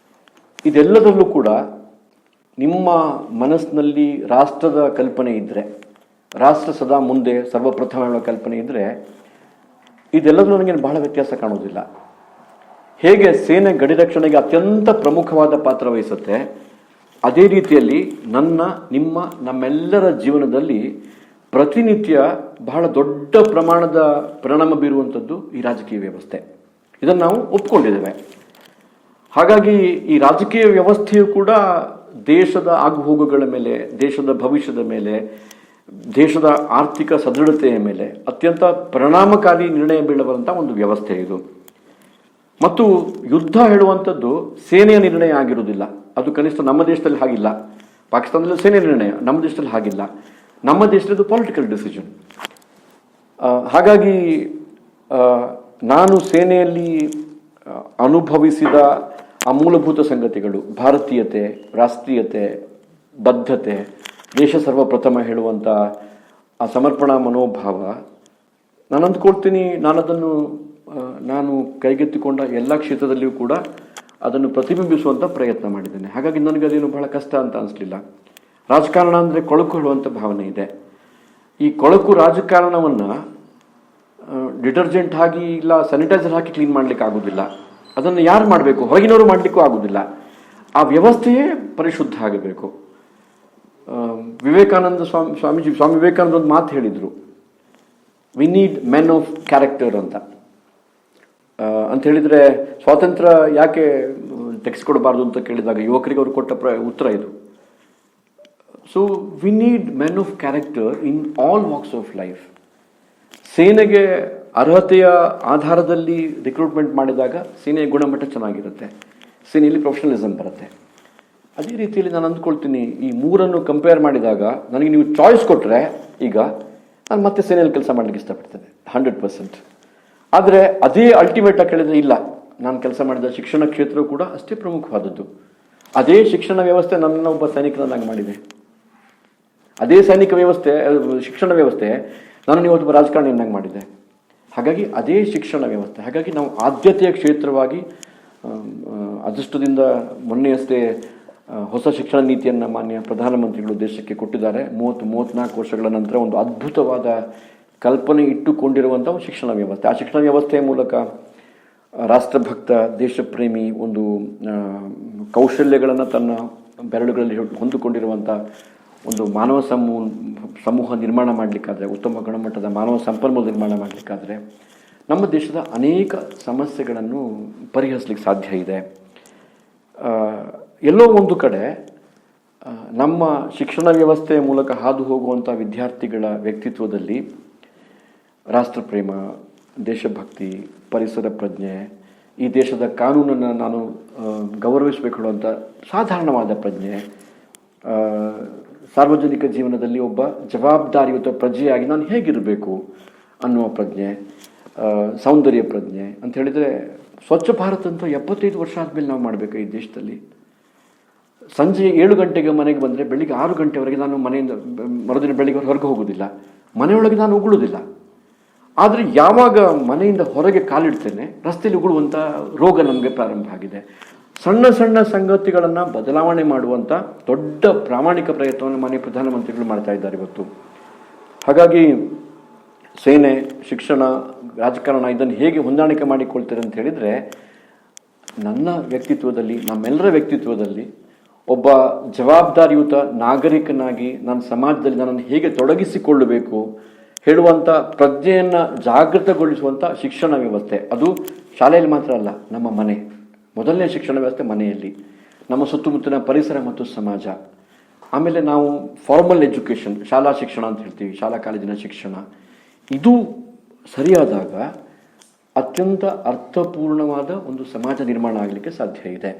ಇದೆಲ್ಲದರಲ್ಲೂ ಕೂಡ ನಿಮ್ಮ ಮನಸ್ಸಿನಲ್ಲಿ ರಾಷ್ಟ್ರದ ಕಲ್ಪನೆ ಇದ್ದರೆ, ರಾಷ್ಟ್ರ ಸದಾ ಮುಂದೆ ಸರ್ವಪ್ರಥಮ ಹೇಳೋ ಕಲ್ಪನೆ ಇದ್ದರೆ, ಇದೆಲ್ಲದೂ ನನಗೆ ಬಹಳ ವ್ಯತ್ಯಾಸ ಕಾಣೋದಿಲ್ಲ. ಹೇಗೆ ಸೇನೆ ಗಡಿ ರಕ್ಷಣೆಗೆ ಅತ್ಯಂತ ಪ್ರಮುಖವಾದ ಪಾತ್ರ ವಹಿಸುತ್ತೆ, ಅದೇ ರೀತಿಯಲ್ಲಿ ನಮ್ಮೆಲ್ಲರ ಜೀವನದಲ್ಲಿ ಪ್ರತಿನಿತ್ಯ ಬಹಳ ದೊಡ್ಡ ಪ್ರಮಾಣದ ಪರಿಣಾಮ ಬೀರುವಂಥದ್ದು ಈ ರಾಜಕೀಯ ವ್ಯವಸ್ಥೆ. ಇದನ್ನು ನಾವು ಒಪ್ಕೊಂಡಿದ್ದೇವೆ. ಹಾಗಾಗಿ ಈ ರಾಜಕೀಯ ವ್ಯವಸ್ಥೆಯು ಕೂಡ ದೇಶದ ಆಗುಹೋಗುಗಳ ಮೇಲೆ, ದೇಶದ ಭವಿಷ್ಯದ ಮೇಲೆ, ದೇಶದ ಆರ್ಥಿಕ ಸದೃಢತೆಯ ಮೇಲೆ ಅತ್ಯಂತ ಪರಿಣಾಮಕಾರಿ ನಿರ್ಣಯ ಬೀಳುವಂಥ ಒಂದು ವ್ಯವಸ್ಥೆ ಇದು. ಮತ್ತು ಯುದ್ಧ ಹೇಳುವಂಥದ್ದು ಸೇನೆಯ ನಿರ್ಣಯ ಆಗಿರುವುದಿಲ್ಲ. ಅದು ಕನಿಷ್ಠ ನಮ್ಮ ದೇಶದಲ್ಲಿ ಹಾಗಿಲ್ಲ. ಪಾಕಿಸ್ತಾನದಲ್ಲಿ ಸೇನೆ ನಿರ್ಣಯ, ನಮ್ಮ ದೇಶದಲ್ಲಿ ಹಾಗಿಲ್ಲ. ನಮ್ಮ ದೇಶದಲ್ಲಿ ಪೊಲಿಟಿಕಲ್ ಡಿಸಿಷನ್. ಹಾಗಾಗಿ ನಾನು ಸೇನೆಯಲ್ಲಿ ಅನುಭವಿಸಿದ ಆ ಮೂಲಭೂತ ಸಂಗತಿಗಳು, ಭಾರತೀಯತೆ, ರಾಷ್ಟ್ರೀಯತೆ, ಬದ್ಧತೆ, ದೇಶ ಸರ್ವಪ್ರಥಮ ಹೇಳುವಂಥ ಆ ಸಮರ್ಪಣಾ ಮನೋಭಾವ, ನಾನು ಅಂದ್ಕೊಳ್ತೀನಿ ನಾನು ಕೈಗೆತ್ತಿಕೊಂಡ ಎಲ್ಲ ಕ್ಷೇತ್ರದಲ್ಲಿಯೂ ಕೂಡ ಅದನ್ನು ಪ್ರತಿಬಿಂಬಿಸುವಂಥ ಪ್ರಯತ್ನ ಮಾಡಿದ್ದೇನೆ. ಹಾಗಾಗಿ ನನಗೆ ಅದೇನು ಬಹಳ ಕಷ್ಟ ಅಂತ ಅನಿಸ್ಲಿಲ್ಲ. ರಾಜಕಾರಣ ಅಂದರೆ ಕೊಳಕು ಹೇಳುವಂಥ ಭಾವನೆ ಇದೆ. ಈ ಕೊಳಕು ರಾಜಕಾರಣವನ್ನು ಡಿಟರ್ಜೆಂಟ್ ಹಾಕಿ ಇಲ್ಲ ಸ್ಯಾನಿಟೈಸರ್ ಹಾಕಿ ಕ್ಲೀನ್ ಮಾಡಲಿಕ್ಕೆ ಆಗೋದಿಲ್ಲ. ಅದನ್ನು ಯಾರು ಮಾಡಬೇಕು? ಹೊರಗಿನವರು ಮಾಡಲಿಕ್ಕೂ ಆಗೋದಿಲ್ಲ. ಆ ವ್ಯವಸ್ಥೆಯೇ ಪರಿಶುದ್ಧ ಆಗಬೇಕು. ಸ್ವಾಮಿ ವಿವೇಕಾನಂದ ಒಂದು ಮಾತು ಹೇಳಿದರು, we need men of character ಅಂತ ಹೇಳಿದರೆ, ಸ್ವಾತಂತ್ರ್ಯ ಯಾಕೆ ತೆಗೆಸಿಕೊಡಬಾರ್ದು ಅಂತ ಕೇಳಿದಾಗ ಯುವಕರಿಗೆ ಅವರು ಕೊಟ್ಟ ಉತ್ತರ ಇದು. So we need men of character in all walks of life. ಸೇನೆಗೆ ಅರ್ಹತೆಯ ಆಧಾರದಲ್ಲಿ ರಿಕ್ರೂಟ್ಮೆಂಟ್ ಮಾಡಿದಾಗ ಸೇನೆಯ ಗುಣಮಟ್ಟ ಚೆನ್ನಾಗಿರುತ್ತೆ, ಸೇನೆಯಲ್ಲಿ ಪ್ರೊಫೆಷನಲಿಸಮ್ ಬರುತ್ತೆ. ಅದೇ ರೀತಿಯಲ್ಲಿ ನಾನು ಅಂದ್ಕೊಳ್ತೀನಿ, ಈ ಮೂರನ್ನು ಕಂಪೇರ್ ಮಾಡಿದಾಗ ನನಗೆ ನೀವು ಚಾಯ್ಸ್ ಕೊಟ್ಟರೆ ಈಗ ನಾನು ಮತ್ತೆ ಸೇನೆಯಲ್ಲಿ ಕೆಲಸ ಮಾಡಲಿಕ್ಕೆ ಇಷ್ಟಪಡ್ತೇನೆ 100%. ಆದರೆ ಅದೇ ಅಲ್ಟಿಮೇಟ್ ಆಗಿ ಹೇಳಿದ್ರೆ ಇಲ್ಲ, ನಾನು ಕೆಲಸ ಮಾಡಿದ ಶಿಕ್ಷಣ ಕ್ಷೇತ್ರ ಕೂಡ ಅಷ್ಟೇ ಪ್ರಮುಖವಾದದ್ದು. ಅದೇ ಶಿಕ್ಷಣ ವ್ಯವಸ್ಥೆ ನನ್ನ ಒಬ್ಬ ಸೈನಿಕನನ್ನಾಗಿ ಮಾಡಿದೆ. ಅದೇ ಶಿಕ್ಷಣ ವ್ಯವಸ್ಥೆ ನಾನು ಇವತ್ತು ರಾಜಕಾರಣಿಯನ್ನಾಗಿ ಮಾಡಿದೆ. ಹಾಗಾಗಿ ಅದೇ ಶಿಕ್ಷಣ ವ್ಯವಸ್ಥೆ. ಹಾಗಾಗಿ ನಾವು ಆದ್ಯತೆಯ ಕ್ಷೇತ್ರವಾಗಿ, ಅದೃಷ್ಟದಿಂದ ಮೊನ್ನೆಯಷ್ಟೇ ಹೊಸ ಶಿಕ್ಷಣ ನೀತಿಯನ್ನು ಮಾನ್ಯ ಪ್ರಧಾನಮಂತ್ರಿಗಳು ದೇಶಕ್ಕೆ ಕೊಟ್ಟಿದ್ದಾರೆ. 34 ವರ್ಷಗಳ ನಂತರ ಒಂದು ಅದ್ಭುತವಾದ ಕಲ್ಪನೆ ಇಟ್ಟುಕೊಂಡಿರುವಂಥ ಒಂದು ಶಿಕ್ಷಣ ವ್ಯವಸ್ಥೆ. ಆ ಶಿಕ್ಷಣ ವ್ಯವಸ್ಥೆಯ ಮೂಲಕ ರಾಷ್ಟ್ರಭಕ್ತ, ದೇಶಪ್ರೇಮಿ, ಒಂದು ಕೌಶಲ್ಯಗಳನ್ನು ತನ್ನ ಬೆರಳುಗಳಲ್ಲಿ ಹೊಂದಿಕೊಂಡಿರುವಂಥ ಒಂದು ಮಾನವ ಸಮೂಹ ನಿರ್ಮಾಣ ಮಾಡಲಿಕ್ಕಾದರೆ, ಉತ್ತಮ ಗುಣಮಟ್ಟದ ಮಾನವ ಸಂಪನ್ಮೂಲ ನಿರ್ಮಾಣ ಮಾಡಲಿಕ್ಕಾದರೆ ನಮ್ಮ ದೇಶದ ಅನೇಕ ಸಮಸ್ಯೆಗಳನ್ನು ಪರಿಹರಿಸಲಿಕ್ಕೆ ಸಾಧ್ಯ ಇದೆ. ಎಲ್ಲೋ ಒಂದು ಕಡೆ ನಮ್ಮ ಶಿಕ್ಷಣ ವ್ಯವಸ್ಥೆಯ ಮೂಲಕ ಹಾದು ಹೋಗುವಂಥ ವಿದ್ಯಾರ್ಥಿಗಳ ವ್ಯಕ್ತಿತ್ವದಲ್ಲಿ ರಾಷ್ಟ್ರಪ್ರೇಮ, ದೇಶಭಕ್ತಿ, ಪರಿಸರ ಪ್ರಜ್ಞೆ, ಈ ದೇಶದ ಕಾನೂನನ್ನು ನಾನು ಗೌರವಿಸಬೇಕು ಹೇಳುವಂಥ ಸಾಧಾರಣವಾದ ಪ್ರಜ್ಞೆ, ಸಾರ್ವಜನಿಕ ಜೀವನದಲ್ಲಿ ಒಬ್ಬ ಜವಾಬ್ದಾರಿಯುತ ಪ್ರಜೆಯಾಗಿ ನಾನು ಹೇಗಿರಬೇಕು ಅನ್ನುವ ಪ್ರಜ್ಞೆ, ಸೌಂದರ್ಯ ಪ್ರಜ್ಞೆ ಅಂತ ಹೇಳಿದರೆ, ಸ್ವಚ್ಛ ಭಾರತ್ ಅಂತ 75 ವರ್ಷ ಆದಮೇಲೆ ನಾವು ಮಾಡಬೇಕು ಈ ದೇಶದಲ್ಲಿ. ಸಂಜೆ 7 ಗಂಟೆಗೆ ಮನೆಗೆ ಬಂದರೆ ಬೆಳಿಗ್ಗೆ 6 ಗಂಟೆವರೆಗೆ ನಾನು ಮನೆಯಿಂದ ಮರುದಿನ ಬೆಳಿಗ್ಗೆ ಹೊರಗೆ ಹೋಗೋದಿಲ್ಲ, ಮನೆಯೊಳಗೆ ನಾನು ಉಗುಳೋದಿಲ್ಲ. ಆದರೆ ಯಾವಾಗ ಮನೆಯಿಂದ ಹೊರಗೆ ಕಾಲಿಡ್ತೇನೆ, ರಸ್ತೆಯಲ್ಲಿ ಉಗುಳುವಂಥ ರೋಗ ನಮಗೆ ಪ್ರಾರಂಭ ಆಗಿದೆ. ಸಣ್ಣ ಸಣ್ಣ ಸಂಗತಿಗಳನ್ನು ಬದಲಾವಣೆ ಮಾಡುವಂಥ ದೊಡ್ಡ ಪ್ರಾಮಾಣಿಕ ಪ್ರಯತ್ನವನ್ನು ಮಾನ್ಯ ಪ್ರಧಾನಮಂತ್ರಿಗಳು ಮಾಡ್ತಾ ಇದ್ದಾರೆ ಇವತ್ತು. ಹಾಗಾಗಿ ಸೇನೆ, ಶಿಕ್ಷಣ, ರಾಜಕಾರಣ ಇದನ್ನು ಹೇಗೆ ಹೊಂದಾಣಿಕೆ ಮಾಡಿಕೊಳ್ತಾರೆ ಅಂತ ಹೇಳಿದರೆ, ನನ್ನ ವ್ಯಕ್ತಿತ್ವದಲ್ಲಿ, ನಮ್ಮೆಲ್ಲರ ವ್ಯಕ್ತಿತ್ವದಲ್ಲಿ ಒಬ್ಬ ಜವಾಬ್ದಾರಿಯುತ ನಾಗರಿಕನಾಗಿ ನಾನು ಸಮಾಜದಲ್ಲಿ ನನ್ನನ್ನು ಹೇಗೆ ತೊಡಗಿಸಿಕೊಳ್ಳಬೇಕು ಹೇಳುವಂಥ ಪ್ರಜ್ಞೆಯನ್ನು ಜಾಗೃತಗೊಳಿಸುವಂಥ ಶಿಕ್ಷಣ ವ್ಯವಸ್ಥೆ, ಅದು ಶಾಲೆಯಲ್ಲಿ ಮಾತ್ರ ಅಲ್ಲ, ನಮ್ಮ ಮನೆ. ಮೊದಲನೇ ಶಿಕ್ಷಣ ವ್ಯವಸ್ಥೆ ಮನೆಯಲ್ಲಿ, ನಮ್ಮ ಸುತ್ತಮುತ್ತಲಿನ ಪರಿಸರ ಮತ್ತು ಸಮಾಜ. ಆಮೇಲೆ ನಾವು ಫಾರ್ಮಲ್ ಎಜುಕೇಷನ್, ಶಾಲಾ ಶಿಕ್ಷಣ ಅಂತ ಹೇಳ್ತೀವಿ, ಶಾಲಾ ಕಾಲೇಜಿನ ಶಿಕ್ಷಣ. ಇದು ಸರಿಯಾದಾಗ ಅತ್ಯಂತ ಅರ್ಥಪೂರ್ಣವಾದ ಒಂದು ಸಮಾಜ ನಿರ್ಮಾಣ ಆಗಲಿಕ್ಕೆ ಸಾಧ್ಯ ಇದೆ.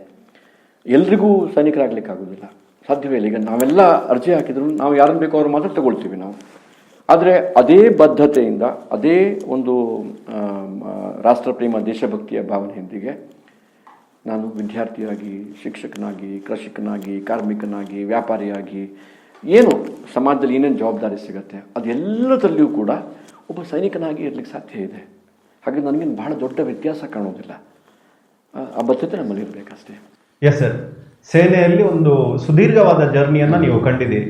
ಎಲ್ರಿಗೂ ಸೈನಿಕರಾಗಲಿಕ್ಕಾಗೋದಿಲ್ಲ, ಸಾಧ್ಯವೇ ಇಲ್ಲ. ಈಗ ನಾವೆಲ್ಲ ಅರ್ಜಿ ಹಾಕಿದ್ರು ನಾವು ಯಾರನ್ನು ಬೇಕೋ ಅವ್ರು ಮಾತ್ರ ತಗೊಳ್ತೀವಿ ನಾವು. ಆದರೆ ಅದೇ ಬದ್ಧತೆಯಿಂದ, ಅದೇ ಒಂದು ರಾಷ್ಟ್ರಪ್ರೇಮ ದೇಶಭಕ್ತಿಯ ಭಾವನೆಯೊಂದಿಗೆ ನಾನು ವಿದ್ಯಾರ್ಥಿಯಾಗಿ, ಶಿಕ್ಷಕನಾಗಿ, ಕೃಷಿಕನಾಗಿ, ಕಾರ್ಮಿಕನಾಗಿ, ವ್ಯಾಪಾರಿಯಾಗಿ, ಏನು ಸಮಾಜದಲ್ಲಿ ಏನೇನು ಜವಾಬ್ದಾರಿ ಸಿಗುತ್ತೆ ಅದೆಲ್ಲದರಲ್ಲಿಯೂ ಕೂಡ ಒಬ್ಬ ಸೈನಿಕನಾಗಿ ಇರಲಿಕ್ಕೆ ಸಾಧ್ಯ ಇದೆ. ಹಾಗೆ ನನಗೇನು ಬಹಳ ದೊಡ್ಡ ವ್ಯತ್ಯಾಸ ಕಾಣೋದಿಲ್ಲ. ಆ ಬದ್ಧತೆ ನಮ್ಮಲ್ಲಿ ಇರಬೇಕಷ್ಟೇ. ಎಸ್ ಸರ್, ಸೇನೆಯಲ್ಲಿ ಒಂದು ಸುದೀರ್ಘವಾದ ಜರ್ನಿಯನ್ನು ನೀವು ಕಂಡಿದ್ದೀರಿ.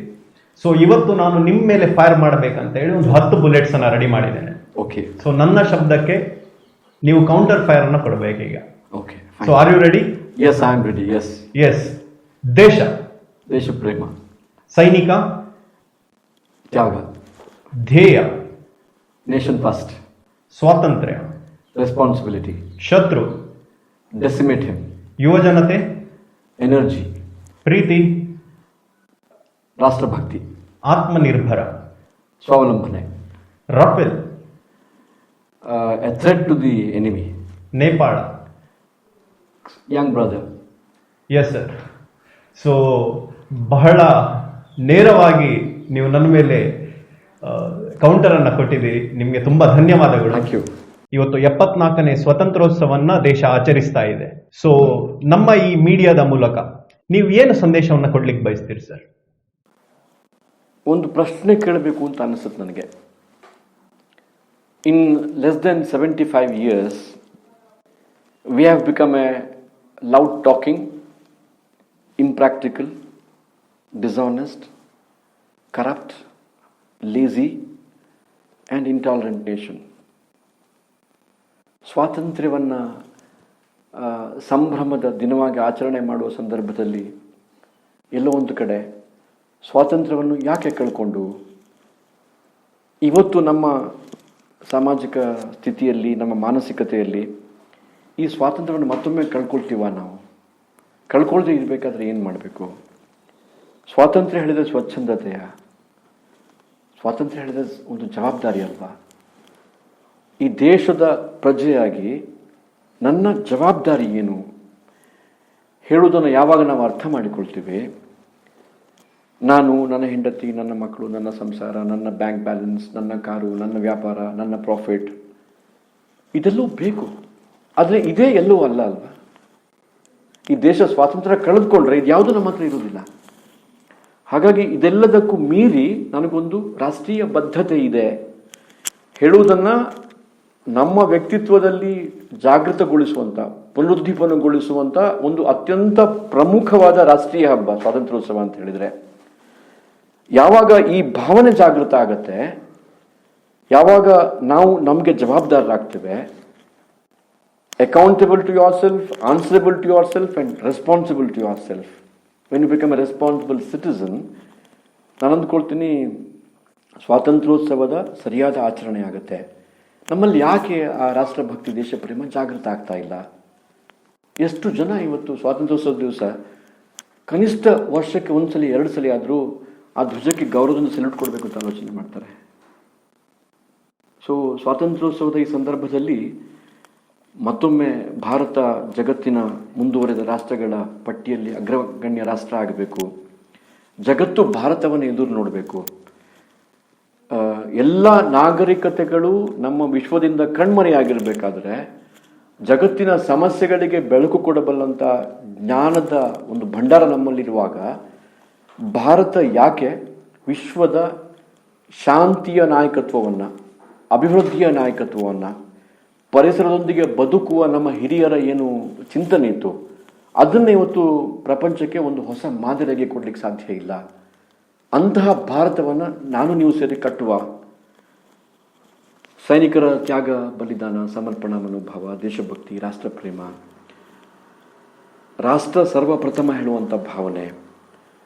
ಸೊ ಇವತ್ತು ನಾನು ನಿಮ್ಮ ಮೇಲೆ ಫೈರ್ ಮಾಡಬೇಕಂತ ಹೇಳಿ ಒಂದು 10 ಬುಲೆಟ್ಸ್ ಅನ್ನ ರೆಡಿ ಮಾಡಿದ್ದೇನೆ. ಓಕೆ. ಸೊ ನನ್ನ ಶಬ್ದಕ್ಕೆ ನೀವು ಕೌಂಟರ್ ಫೈರ್ ಅನ್ನು ಕೊಡಬೇಕೀಗ. Okay. So are you ready? Yes, I am ready. Yes. Yes. ದೇಶ, ದೇಶ ಪ್ರೇಮ. ಸೈನಿಕ, ತ್ಯಾಗ. ಧ್ಯೇಯ, ನೇಷನ್ ಫಸ್ಟ್. ಸ್ವಾತಂತ್ರ್ಯ, ರೆಸ್ಪಾನ್ಸಿಬಿಲಿಟಿ. ಶತ್ರು, ಡೆಸಿಮೇಟ್ ಹಿಮ್. ಯುವಜನತೆ, ಎನರ್ಜಿ. ಪ್ರೀತಿ, ರಾಷ್ಟ್ರಭಕ್ತಿ. ಆತ್ಮನಿರ್ಭರ, ಸ್ವಾವಲಂಬನೆ. Rafale, a threat to the enemy. Nepal. Young brother. Yes sir. So ಬಹಳ ನೇರವಾಗಿ ನೀವು ನನ್ನ ಮೇಲೆ ಕೌಂಟರನ್ನು ಕೊಟ್ಟಿದ್ದೀರಿ. ನಿಮಗೆ ತುಂಬ ಧನ್ಯವಾದಗಳು. Thank you. ಇವತ್ತು 74ನೇ ಸ್ವತಂತ್ರೋತ್ಸವನ್ನ ದೇಶ ಆಚರಿಸ್ತಾ ಇದೆ. ಸೊ ನಮ್ಮ ಈ ಮೀಡಿಯಾದ ಮೂಲಕ ನೀವು ಏನು ಸಂದೇಶವನ್ನು ಕೊಡ್ಲಿಕ್ಕೆ ಬಯಸ್ತೀರಿ ಸರ್? ಒಂದು ಪ್ರಶ್ನೆ ಕೇಳಬೇಕು ಅಂತ ಅನಿಸುತ್ತೆ ನನಗೆ. ಇನ್ less than 75 years we have become a loud talking, impractical, dishonest, corrupt, lazy and intolerant nation. ಸ್ವಾತಂತ್ರ್ಯವನ್ನು ಸಂಭ್ರಮದ ದಿನವಾಗಿ ಆಚರಣೆ ಮಾಡುವ ಸಂದರ್ಭದಲ್ಲಿ ಎಲ್ಲೋ ಒಂದು ಕಡೆ ಸ್ವಾತಂತ್ರ್ಯವನ್ನು ಯಾಕೆ ಕಳ್ಕೊಂಡು ಇವತ್ತು ನಮ್ಮ ಸಾಮಾಜಿಕ ಸ್ಥಿತಿಯಲ್ಲಿ, ನಮ್ಮ ಮಾನಸಿಕತೆಯಲ್ಲಿ ಈ ಸ್ವಾತಂತ್ರ್ಯವನ್ನು ಮತ್ತೊಮ್ಮೆ ಕಳ್ಕೊಳ್ತೀವ? ನಾವು ಕಳ್ಕೊಳ್ದೇ ಇರಬೇಕಾದ್ರೆ ಏನು ಮಾಡಬೇಕು? ಸ್ವಾತಂತ್ರ್ಯ ಹೇಳಿದರೆ ಸ್ವಚ್ಛಂದತೆಯ, ಸ್ವಾತಂತ್ರ್ಯ ಹೇಳಿದರೆ ಒಂದು ಜವಾಬ್ದಾರಿ ಅಲ್ವಾ? ಈ ದೇಶದ ಪ್ರಜೆಯಾಗಿ ನನ್ನ ಜವಾಬ್ದಾರಿ ಏನು ಹೇಳುವುದನ್ನು ಯಾವಾಗ ನಾವು ಅರ್ಥ ಮಾಡಿಕೊಳ್ತೀವಿ, ನಾನು, ನನ್ನ ಹೆಂಡತಿ, ನನ್ನ ಮಕ್ಕಳು, ನನ್ನ ಸಂಸಾರ, ನನ್ನ ಬ್ಯಾಂಕ್ ಬ್ಯಾಲೆನ್ಸ್, ನನ್ನ ಕಾರು, ನನ್ನ ವ್ಯಾಪಾರ, ನನ್ನ ಪ್ರಾಫಿಟ್, ಇದೆಲ್ಲೂ ಬೇಕು. ಆದರೆ ಇದೇ ಎಲ್ಲೂ ಅಲ್ಲ ಅಲ್ವಾ? ಈ ದೇಶ ಸ್ವಾತಂತ್ರ್ಯ ಕಳೆದುಕೊಂಡ್ರೆ ಇದು ಯಾವುದೂ ನಮ್ಮ ಹತ್ರ ಇರುವುದಿಲ್ಲ. ಹಾಗಾಗಿ ಇದೆಲ್ಲದಕ್ಕೂ ಮೀರಿ ನನಗೊಂದು ರಾಷ್ಟ್ರೀಯ ಬದ್ಧತೆ ಇದೆ ಹೇಳುವುದನ್ನು ನಮ್ಮ ವ್ಯಕ್ತಿತ್ವದಲ್ಲಿ ಜಾಗೃತಗೊಳಿಸುವಂಥ, ಪುನರುದ್ದೀಪನಗೊಳಿಸುವಂಥ ಒಂದು ಅತ್ಯಂತ ಪ್ರಮುಖವಾದ ರಾಷ್ಟ್ರೀಯ ಹಬ್ಬ ಸ್ವಾತಂತ್ರ್ಯೋತ್ಸವ ಅಂತ ಹೇಳಿದರೆ, ಯಾವಾಗ ಈ ಭಾವನೆ ಜಾಗೃತ ಆಗತ್ತೆ, ಯಾವಾಗ ನಾವು ನಮಗೆ ಜವಾಬ್ದಾರರಾಗ್ತೇವೆ, accountable to yourself, answerable to yourself and responsible to yourself, when you become a responsible citizen, ನಾನು ಅಂದ್ಕೊಳ್ತೀನಿ ಸ್ವಾತಂತ್ರ್ಯೋತ್ಸವದ ಸರಿಯಾದ ಆಚರಣೆ ಆಗುತ್ತೆ. ನಮ್ಮಲ್ಲಿ ಯಾಕೆ ಆ ರಾಷ್ಟ್ರಭಕ್ತಿ, ದೇಶಪ್ರೇಮ ಜಾಗೃತ ಆಗ್ತಾ ಇಲ್ಲ? ಎಷ್ಟು ಜನ ಇವತ್ತು ಸ್ವಾತಂತ್ರ್ಯೋತ್ಸವದ ದಿವಸ ಕನಿಷ್ಠ ವರ್ಷಕ್ಕೆ 1 ಸಲ 2 ಸಲ ಆದರೂ ಆ ಧ್ವಜಕ್ಕೆ ಗೌರವದಿಂದ ಸೆಲ್ಯೂಟ್ ಕೊಡಬೇಕು ಅಂತ ಆಲೋಚನೆ ಮಾಡ್ತಾರೆ. ಸೊ ಸ್ವಾತಂತ್ರ್ಯೋತ್ಸವದ ಈ ಸಂದರ್ಭದಲ್ಲಿ ಮತ್ತೊಮ್ಮೆ ಭಾರತ ಜಗತ್ತಿನ ಮುಂದುವರೆದ ರಾಷ್ಟ್ರಗಳ ಪಟ್ಟಿಯಲ್ಲಿ ಅಗ್ರಗಣ್ಯ ರಾಷ್ಟ್ರ ಆಗಬೇಕು. ಜಗತ್ತು ಭಾರತವನ್ನು ಎದುರು ನೋಡಬೇಕು. ಎಲ್ಲ ನಾಗರಿಕತೆಗಳು ನಮ್ಮ ವಿಶ್ವದಿಂದ ಕಣ್ಮರೆಯಾಗಿರಬೇಕಾದ್ರೆ ಜಗತ್ತಿನ ಸಮಸ್ಯೆಗಳಿಗೆ ಬೆಳಕು ಕೊಡಬಲ್ಲಂಥ ಜ್ಞಾನದ ಒಂದು ಭಂಡಾರ ನಮ್ಮಲ್ಲಿರುವಾಗ ಭಾರತ ಯಾಕೆ ವಿಶ್ವದ ಶಾಂತಿಯ ನಾಯಕತ್ವವನ್ನು, ಅಭಿವೃದ್ಧಿಯ ನಾಯಕತ್ವವನ್ನು, ಪರಿಸರದೊಂದಿಗೆ ಬದುಕುವ ನಮ್ಮ ಹಿರಿಯರ ಏನು ಚಿಂತನೆ ಇತ್ತು ಅದನ್ನು ಇವತ್ತು ಪ್ರಪಂಚಕ್ಕೆ ಒಂದು ಹೊಸ ಮಾದರಿಯಾಗಿ ಕೊಡಲಿಕ್ಕೆ ಸಾಧ್ಯ ಇಲ್ಲ? ಅಂತಹ ಭಾರತವನ್ನು ನಾನು ನೀವು ಸೇರಿ ಕಟ್ಟುವ ಸೈನಿಕರ ತ್ಯಾಗ, ಬಲಿದಾನ, ಸಮರ್ಪಣಾ ಮನೋಭಾವ, ದೇಶಭಕ್ತಿ, ರಾಷ್ಟ್ರಪ್ರೇಮ, ರಾಷ್ಟ್ರ ಸರ್ವಪ್ರಥಮ ಹೇಳುವಂಥ ಭಾವನೆ,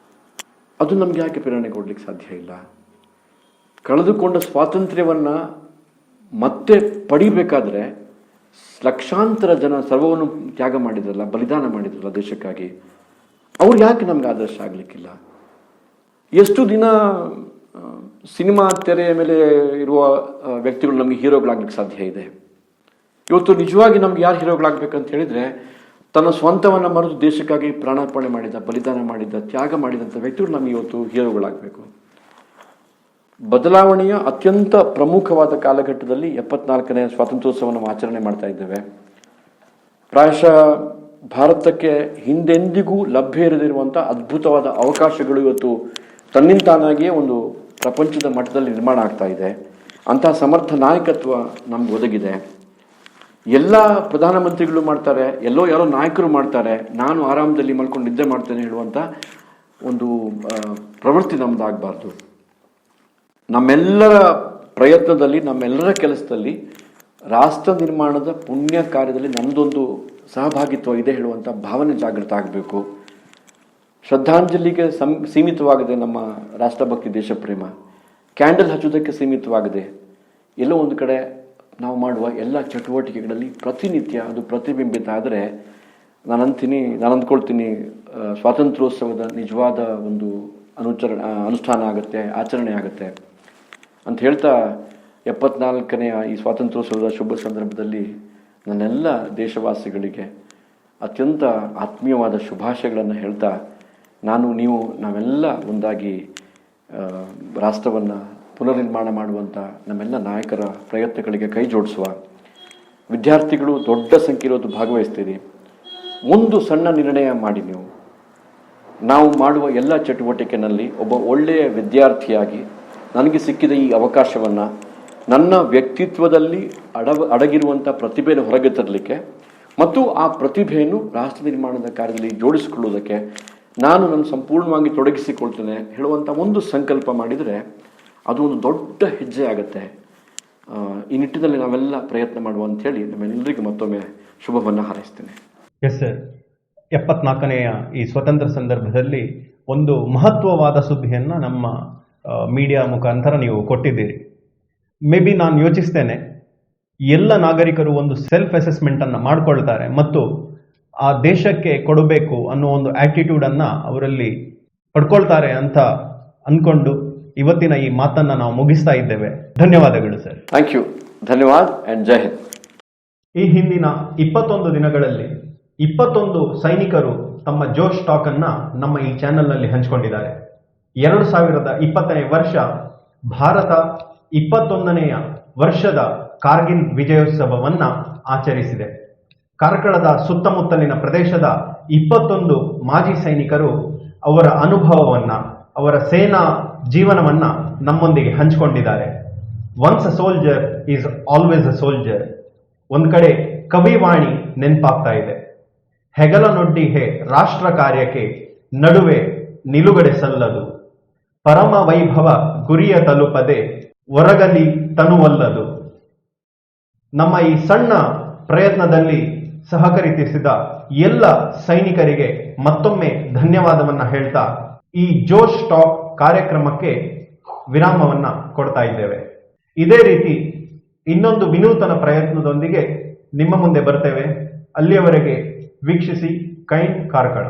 ಅದು ನಮ್ಗೆ ಯಾಕೆ ಪ್ರೇರಣೆ ಕೊಡ್ಲಿಕ್ಕೆ ಸಾಧ್ಯ ಇಲ್ಲ? ಕಳೆದುಕೊಂಡ ಸ್ವಾತಂತ್ರ್ಯವನ್ನು ಮತ್ತೆ ಪಡಿಬೇಕಾದ್ರೆ ಲಕ್ಷಾಂತರ ಜನ ಸರ್ವವನ್ನು ತ್ಯಾಗ ಮಾಡಿದ್ರಲ್ಲ, ಬಲಿದಾನ ಮಾಡಿದ್ರಲ್ಲ ದೇಶಕ್ಕಾಗಿ, ಅವ್ರು ಯಾಕೆ ನಮ್ಗೆ ಆದರ್ಶ ಆಗಲಿಕ್ಕಿಲ್ಲ? ಎಷ್ಟು ದಿನ ಸಿನಿಮಾ ತೆರೆಯ ಮೇಲೆ ಇರುವ ವ್ಯಕ್ತಿಗಳು ನಮಗೆ ಹೀರೋಗಳಾಗ್ಲಿಕ್ಕೆ ಸಾಧ್ಯ ಇದೆ? ಇವತ್ತು ನಿಜವಾಗಿ ನಮ್ಗೆ ಯಾರು ಹೀರೋಗಳಾಗಬೇಕಂತ ಹೇಳಿದರೆ, ತನ್ನ ಸ್ವಂತವನ್ನು ಮರೆತು ದೇಶಕ್ಕಾಗಿ ಪ್ರಾಣಾರ್ಪಣೆ ಮಾಡಿದ, ಬಲಿದಾನ ಮಾಡಿದ, ತ್ಯಾಗ ಮಾಡಿದಂಥ ವ್ಯಕ್ತಿಗಳು ನಮಗೆ ಇವತ್ತು ಹೀರೋಗಳಾಗಬೇಕು. ಬದಲಾವಣೆಯ ಅತ್ಯಂತ ಪ್ರಮುಖವಾದ ಕಾಲಘಟ್ಟದಲ್ಲಿ 74ನೇ ಸ್ವಾತಂತ್ರ್ಯೋತ್ಸವವನ್ನು ಆಚರಣೆ ಮಾಡ್ತಾ ಇದ್ದೇವೆ. ಪ್ರಾಯಶಃ ಭಾರತಕ್ಕೆ ಹಿಂದೆಂದಿಗೂ ಲಭ್ಯ ಇರದಿರುವಂಥ ಅದ್ಭುತವಾದ ಅವಕಾಶಗಳು ಇವತ್ತು ತನ್ನಿಂತಾನಾಗಿಯೇ ಒಂದು ಪ್ರಪಂಚದ ಮಟ್ಟದಲ್ಲಿ ನಿರ್ಮಾಣ ಆಗ್ತಾ ಇದೆ. ಅಂತಹ ಸಮರ್ಥ ನಾಯಕತ್ವ ನಮ್ಗೆ ಒದಗಿದೆ. ಎಲ್ಲ ಪ್ರಧಾನಮಂತ್ರಿಗಳು ಮಾಡ್ತಾರೆ, ಯಾರೋ ನಾಯಕರು ಮಾಡ್ತಾರೆ, ನಾನು ಆರಾಮದಲ್ಲಿ ಮಲ್ಕೊಂಡು ನಿದ್ದೆ ಮಾಡ್ತೇನೆ ಹೇಳುವಂಥ ಒಂದು ಪ್ರವೃತ್ತಿ ನಮ್ಮದಾಗಬಾರ್ದು. ನಮ್ಮೆಲ್ಲರ ಪ್ರಯತ್ನದಲ್ಲಿ, ನಮ್ಮೆಲ್ಲರ ಕೆಲಸದಲ್ಲಿ ರಾಷ್ಟ್ರ ನಿರ್ಮಾಣದ ಪುಣ್ಯ ಕಾರ್ಯದಲ್ಲಿ ನಮ್ಮದೊಂದು ಸಹಭಾಗಿತ್ವ ಇದೆ ಹೇಳುವಂಥ ಭಾವನೆ ಜಾಗೃತ ಆಗಬೇಕು. ಶ್ರದ್ಧಾಂಜಲಿಗೆ ಸೀಮಿತವಾಗದೆ ನಮ್ಮ ರಾಷ್ಟ್ರಭಕ್ತಿ, ದೇಶಪ್ರೇಮ, ಕ್ಯಾಂಡಲ್ ಹಚ್ಚೋದಕ್ಕೆ ಸೀಮಿತವಾಗದೆ ಎಲ್ಲೋ ಒಂದು ಕಡೆ ನಾವು ಮಾಡುವ ಎಲ್ಲ ಚಟುವಟಿಕೆಗಳಲ್ಲಿ ಪ್ರತಿನಿತ್ಯ ಅದು ಪ್ರತಿಬಿಂಬಿತ ಆದರೆ ನಾನು ಅಂದ್ಕೊಳ್ತೀನಿ ಸ್ವಾತಂತ್ರ್ಯೋತ್ಸವದ ನಿಜವಾದ ಒಂದು ಅನುಷ್ಠಾನ ಆಗುತ್ತೆ, ಆಚರಣೆ ಆಗುತ್ತೆ ಅಂತ ಹೇಳ್ತಾ 74ನೆಯ ಈ ಸ್ವಾತಂತ್ರ್ಯೋತ್ಸವದ ಶುಭ ಸಂದರ್ಭದಲ್ಲಿ ನನ್ನೆಲ್ಲ ದೇಶವಾಸಿಗಳಿಗೆ ಅತ್ಯಂತ ಆತ್ಮೀಯವಾದ ಶುಭಾಶಯಗಳನ್ನು ಹೇಳ್ತಾ, ನಾವೆಲ್ಲ ಒಂದಾಗಿ ರಾಷ್ಟ್ರವನ್ನು ಪುನರ್ನಿರ್ಮಾಣ ಮಾಡುವಂಥ ನಮ್ಮೆಲ್ಲ ನಾಯಕರ ಪ್ರಯತ್ನಗಳಿಗೆ ಕೈ ಜೋಡಿಸುವ. ವಿದ್ಯಾರ್ಥಿಗಳು ದೊಡ್ಡ ಸಂಖ್ಯೆಯಿರೋದು ಭಾಗವಹಿಸ್ತೀರಿ. ಒಂದು ಸಣ್ಣ ನಿರ್ಣಯ ಮಾಡಿ, ನಾವು ಮಾಡುವ ಎಲ್ಲ ಚಟುವಟಿಕೆಯಲ್ಲಿ ಒಬ್ಬ ಒಳ್ಳೆಯ ವಿದ್ಯಾರ್ಥಿಯಾಗಿ ನನಗೆ ಸಿಕ್ಕಿದ ಈ ಅವಕಾಶವನ್ನು ನನ್ನ ವ್ಯಕ್ತಿತ್ವದಲ್ಲಿ ಅಡಗಿರುವಂಥ ಪ್ರತಿಭೆಯನ್ನು ಹೊರಗೆ ತರಲಿಕ್ಕೆ ಮತ್ತು ಆ ಪ್ರತಿಭೆಯನ್ನು ರಾಷ್ಟ್ರ ನಿರ್ಮಾಣದ ಕಾರ್ಯದಲ್ಲಿ ಜೋಡಿಸಿಕೊಳ್ಳುವುದಕ್ಕೆ ನಾನು ಸಂಪೂರ್ಣವಾಗಿ ತೊಡಗಿಸಿಕೊಳ್ತೇನೆ ಹೇಳುವಂಥ ಒಂದು ಸಂಕಲ್ಪ ಮಾಡಿದರೆ ಅದು ಒಂದು ದೊಡ್ಡ ಹೆಜ್ಜೆ ಆಗುತ್ತೆ. ಈ ನಿಟ್ಟಿನಲ್ಲಿ ನಾವೆಲ್ಲ ಪ್ರಯತ್ನ ಮಾಡುವ ಅಂಥೇಳಿ ನಮ್ಮೆಲ್ಲರಿಗೂ ಮತ್ತೊಮ್ಮೆ ಶುಭವನ್ನು ಹಾರೈಸ್ತೇನೆ. ಎಸ್ ಸರ್, 74ನೆಯ ಈ ಸ್ವತಂತ್ರ ಸಂದರ್ಭದಲ್ಲಿ ಒಂದು ಮಹತ್ವವಾದ ಸುದ್ದಿಯನ್ನು ನಮ್ಮ ಮೀಡಿಯಾ ಮುಖಾಂತರ ನೀವು ಕೊಟ್ಟಿದ್ದೀರಿ. ಮೇ ಬಿ ನಾನು ಯೋಚಿಸ್ತೇನೆ, ಎಲ್ಲ ನಾಗರಿಕರು ಒಂದು ಸೆಲ್ಫ್ ಅಸೆಸ್ಮೆಂಟನ್ನು ಮಾಡಿಕೊಳ್ತಾರೆ ಮತ್ತು ಆ ದೇಶಕ್ಕೆ ಕೊಡಬೇಕು ಅನ್ನೋ ಒಂದು ಆ್ಯಟಿಟ್ಯೂಡನ್ನು ಅವರಲ್ಲಿ ಪಡ್ಕೊಳ್ತಾರೆ ಅಂತ ಅಂದ್ಕೊಂಡು ಇವತ್ತಿನ ಈ ಮಾತನ್ನು ನಾವು ಮುಗಿಸ್ತಾ ಇದ್ದೇವೆ. ಧನ್ಯವಾದಗಳು ಸರ್. Thank you. ಧನ್ಯವಾದ ಆ್ಯಂಡ್ ಜೈ ಹಿಂದ್. ಈ ಹಿಂದಿನ 21 ದಿನಗಳಲ್ಲಿ 21 ಸೈನಿಕರು ತಮ್ಮ ಜೋಶ್ ಟಾಕ್ ಅನ್ನ ನಮ್ಮ ಈ ಚಾನೆಲ್ನಲ್ಲಿ ಹಂಚಿಕೊಂಡಿದ್ದಾರೆ. 2020ನೇ ವರ್ಷ ಭಾರತ 21ನೆಯ ವರ್ಷದ ಕಾರ್ಗಿಲ್ ವಿಜಯೋತ್ಸವವನ್ನ ಆಚರಿಸಿದೆ. ಕಾರ್ಕಳದ ಸುತ್ತಮುತ್ತಲಿನ ಪ್ರದೇಶದ 21 ಮಾಜಿ ಸೈನಿಕರು ಅವರ ಅನುಭವವನ್ನ, ಅವರ ಸೇನಾ ಜೀವನವನ್ನ ನಮ್ಮೊಂದಿಗೆ ಹಂಚಿಕೊಂಡಿದ್ದಾರೆ. Once a soldier is always a soldier. ಒಂದ್ ಕಡೆ ಕವಿವಾಣಿ ನೆನಪಾಗ್ತಾ ಇದೆ. ಹೆಗಲನೊಡ್ಡಿ ಹೇ ರಾಷ್ಟ್ರ ಕಾರ್ಯಕ್ಕೆ, ನಡುವೆ ನಿಲುಗಡೆ ಸಲ್ಲದು. ಪರಮ ವೈಭವ ಗುರಿಯ ತಲುಪದೆ, ಒರಗಲಿ ತನುವಲ್ಲದು. ನಮ್ಮ ಈ ಸಣ್ಣ ಪ್ರಯತ್ನದಲ್ಲಿ ಸಹಕರಿಸಿದ ಎಲ್ಲ ಸೈನಿಕರಿಗೆ ಮತ್ತೊಮ್ಮೆ ಧನ್ಯವಾದವನ್ನ ಹೇಳ್ತಾ ಈ ಜೋಶ್ ಟಾಕ್ ಕಾರ್ಯಕ್ರಮಕ್ಕೆ ವಿರಾಮವನ್ನ ಕೊಡ್ತಾ ಇದ್ದೇವೆ. ಇದೇ ರೀತಿ ಇನ್ನೊಂದು ವಿನೂತನ ಪ್ರಯತ್ನದೊಂದಿಗೆ ನಿಮ್ಮ ಮುಂದೆ ಬರ್ತೇವೆ. ಅಲ್ಲಿಯವರೆಗೆ ವೀಕ್ಷಿಸಿ ಕೈಂಡ್ ಕಾರ್ಕಳ.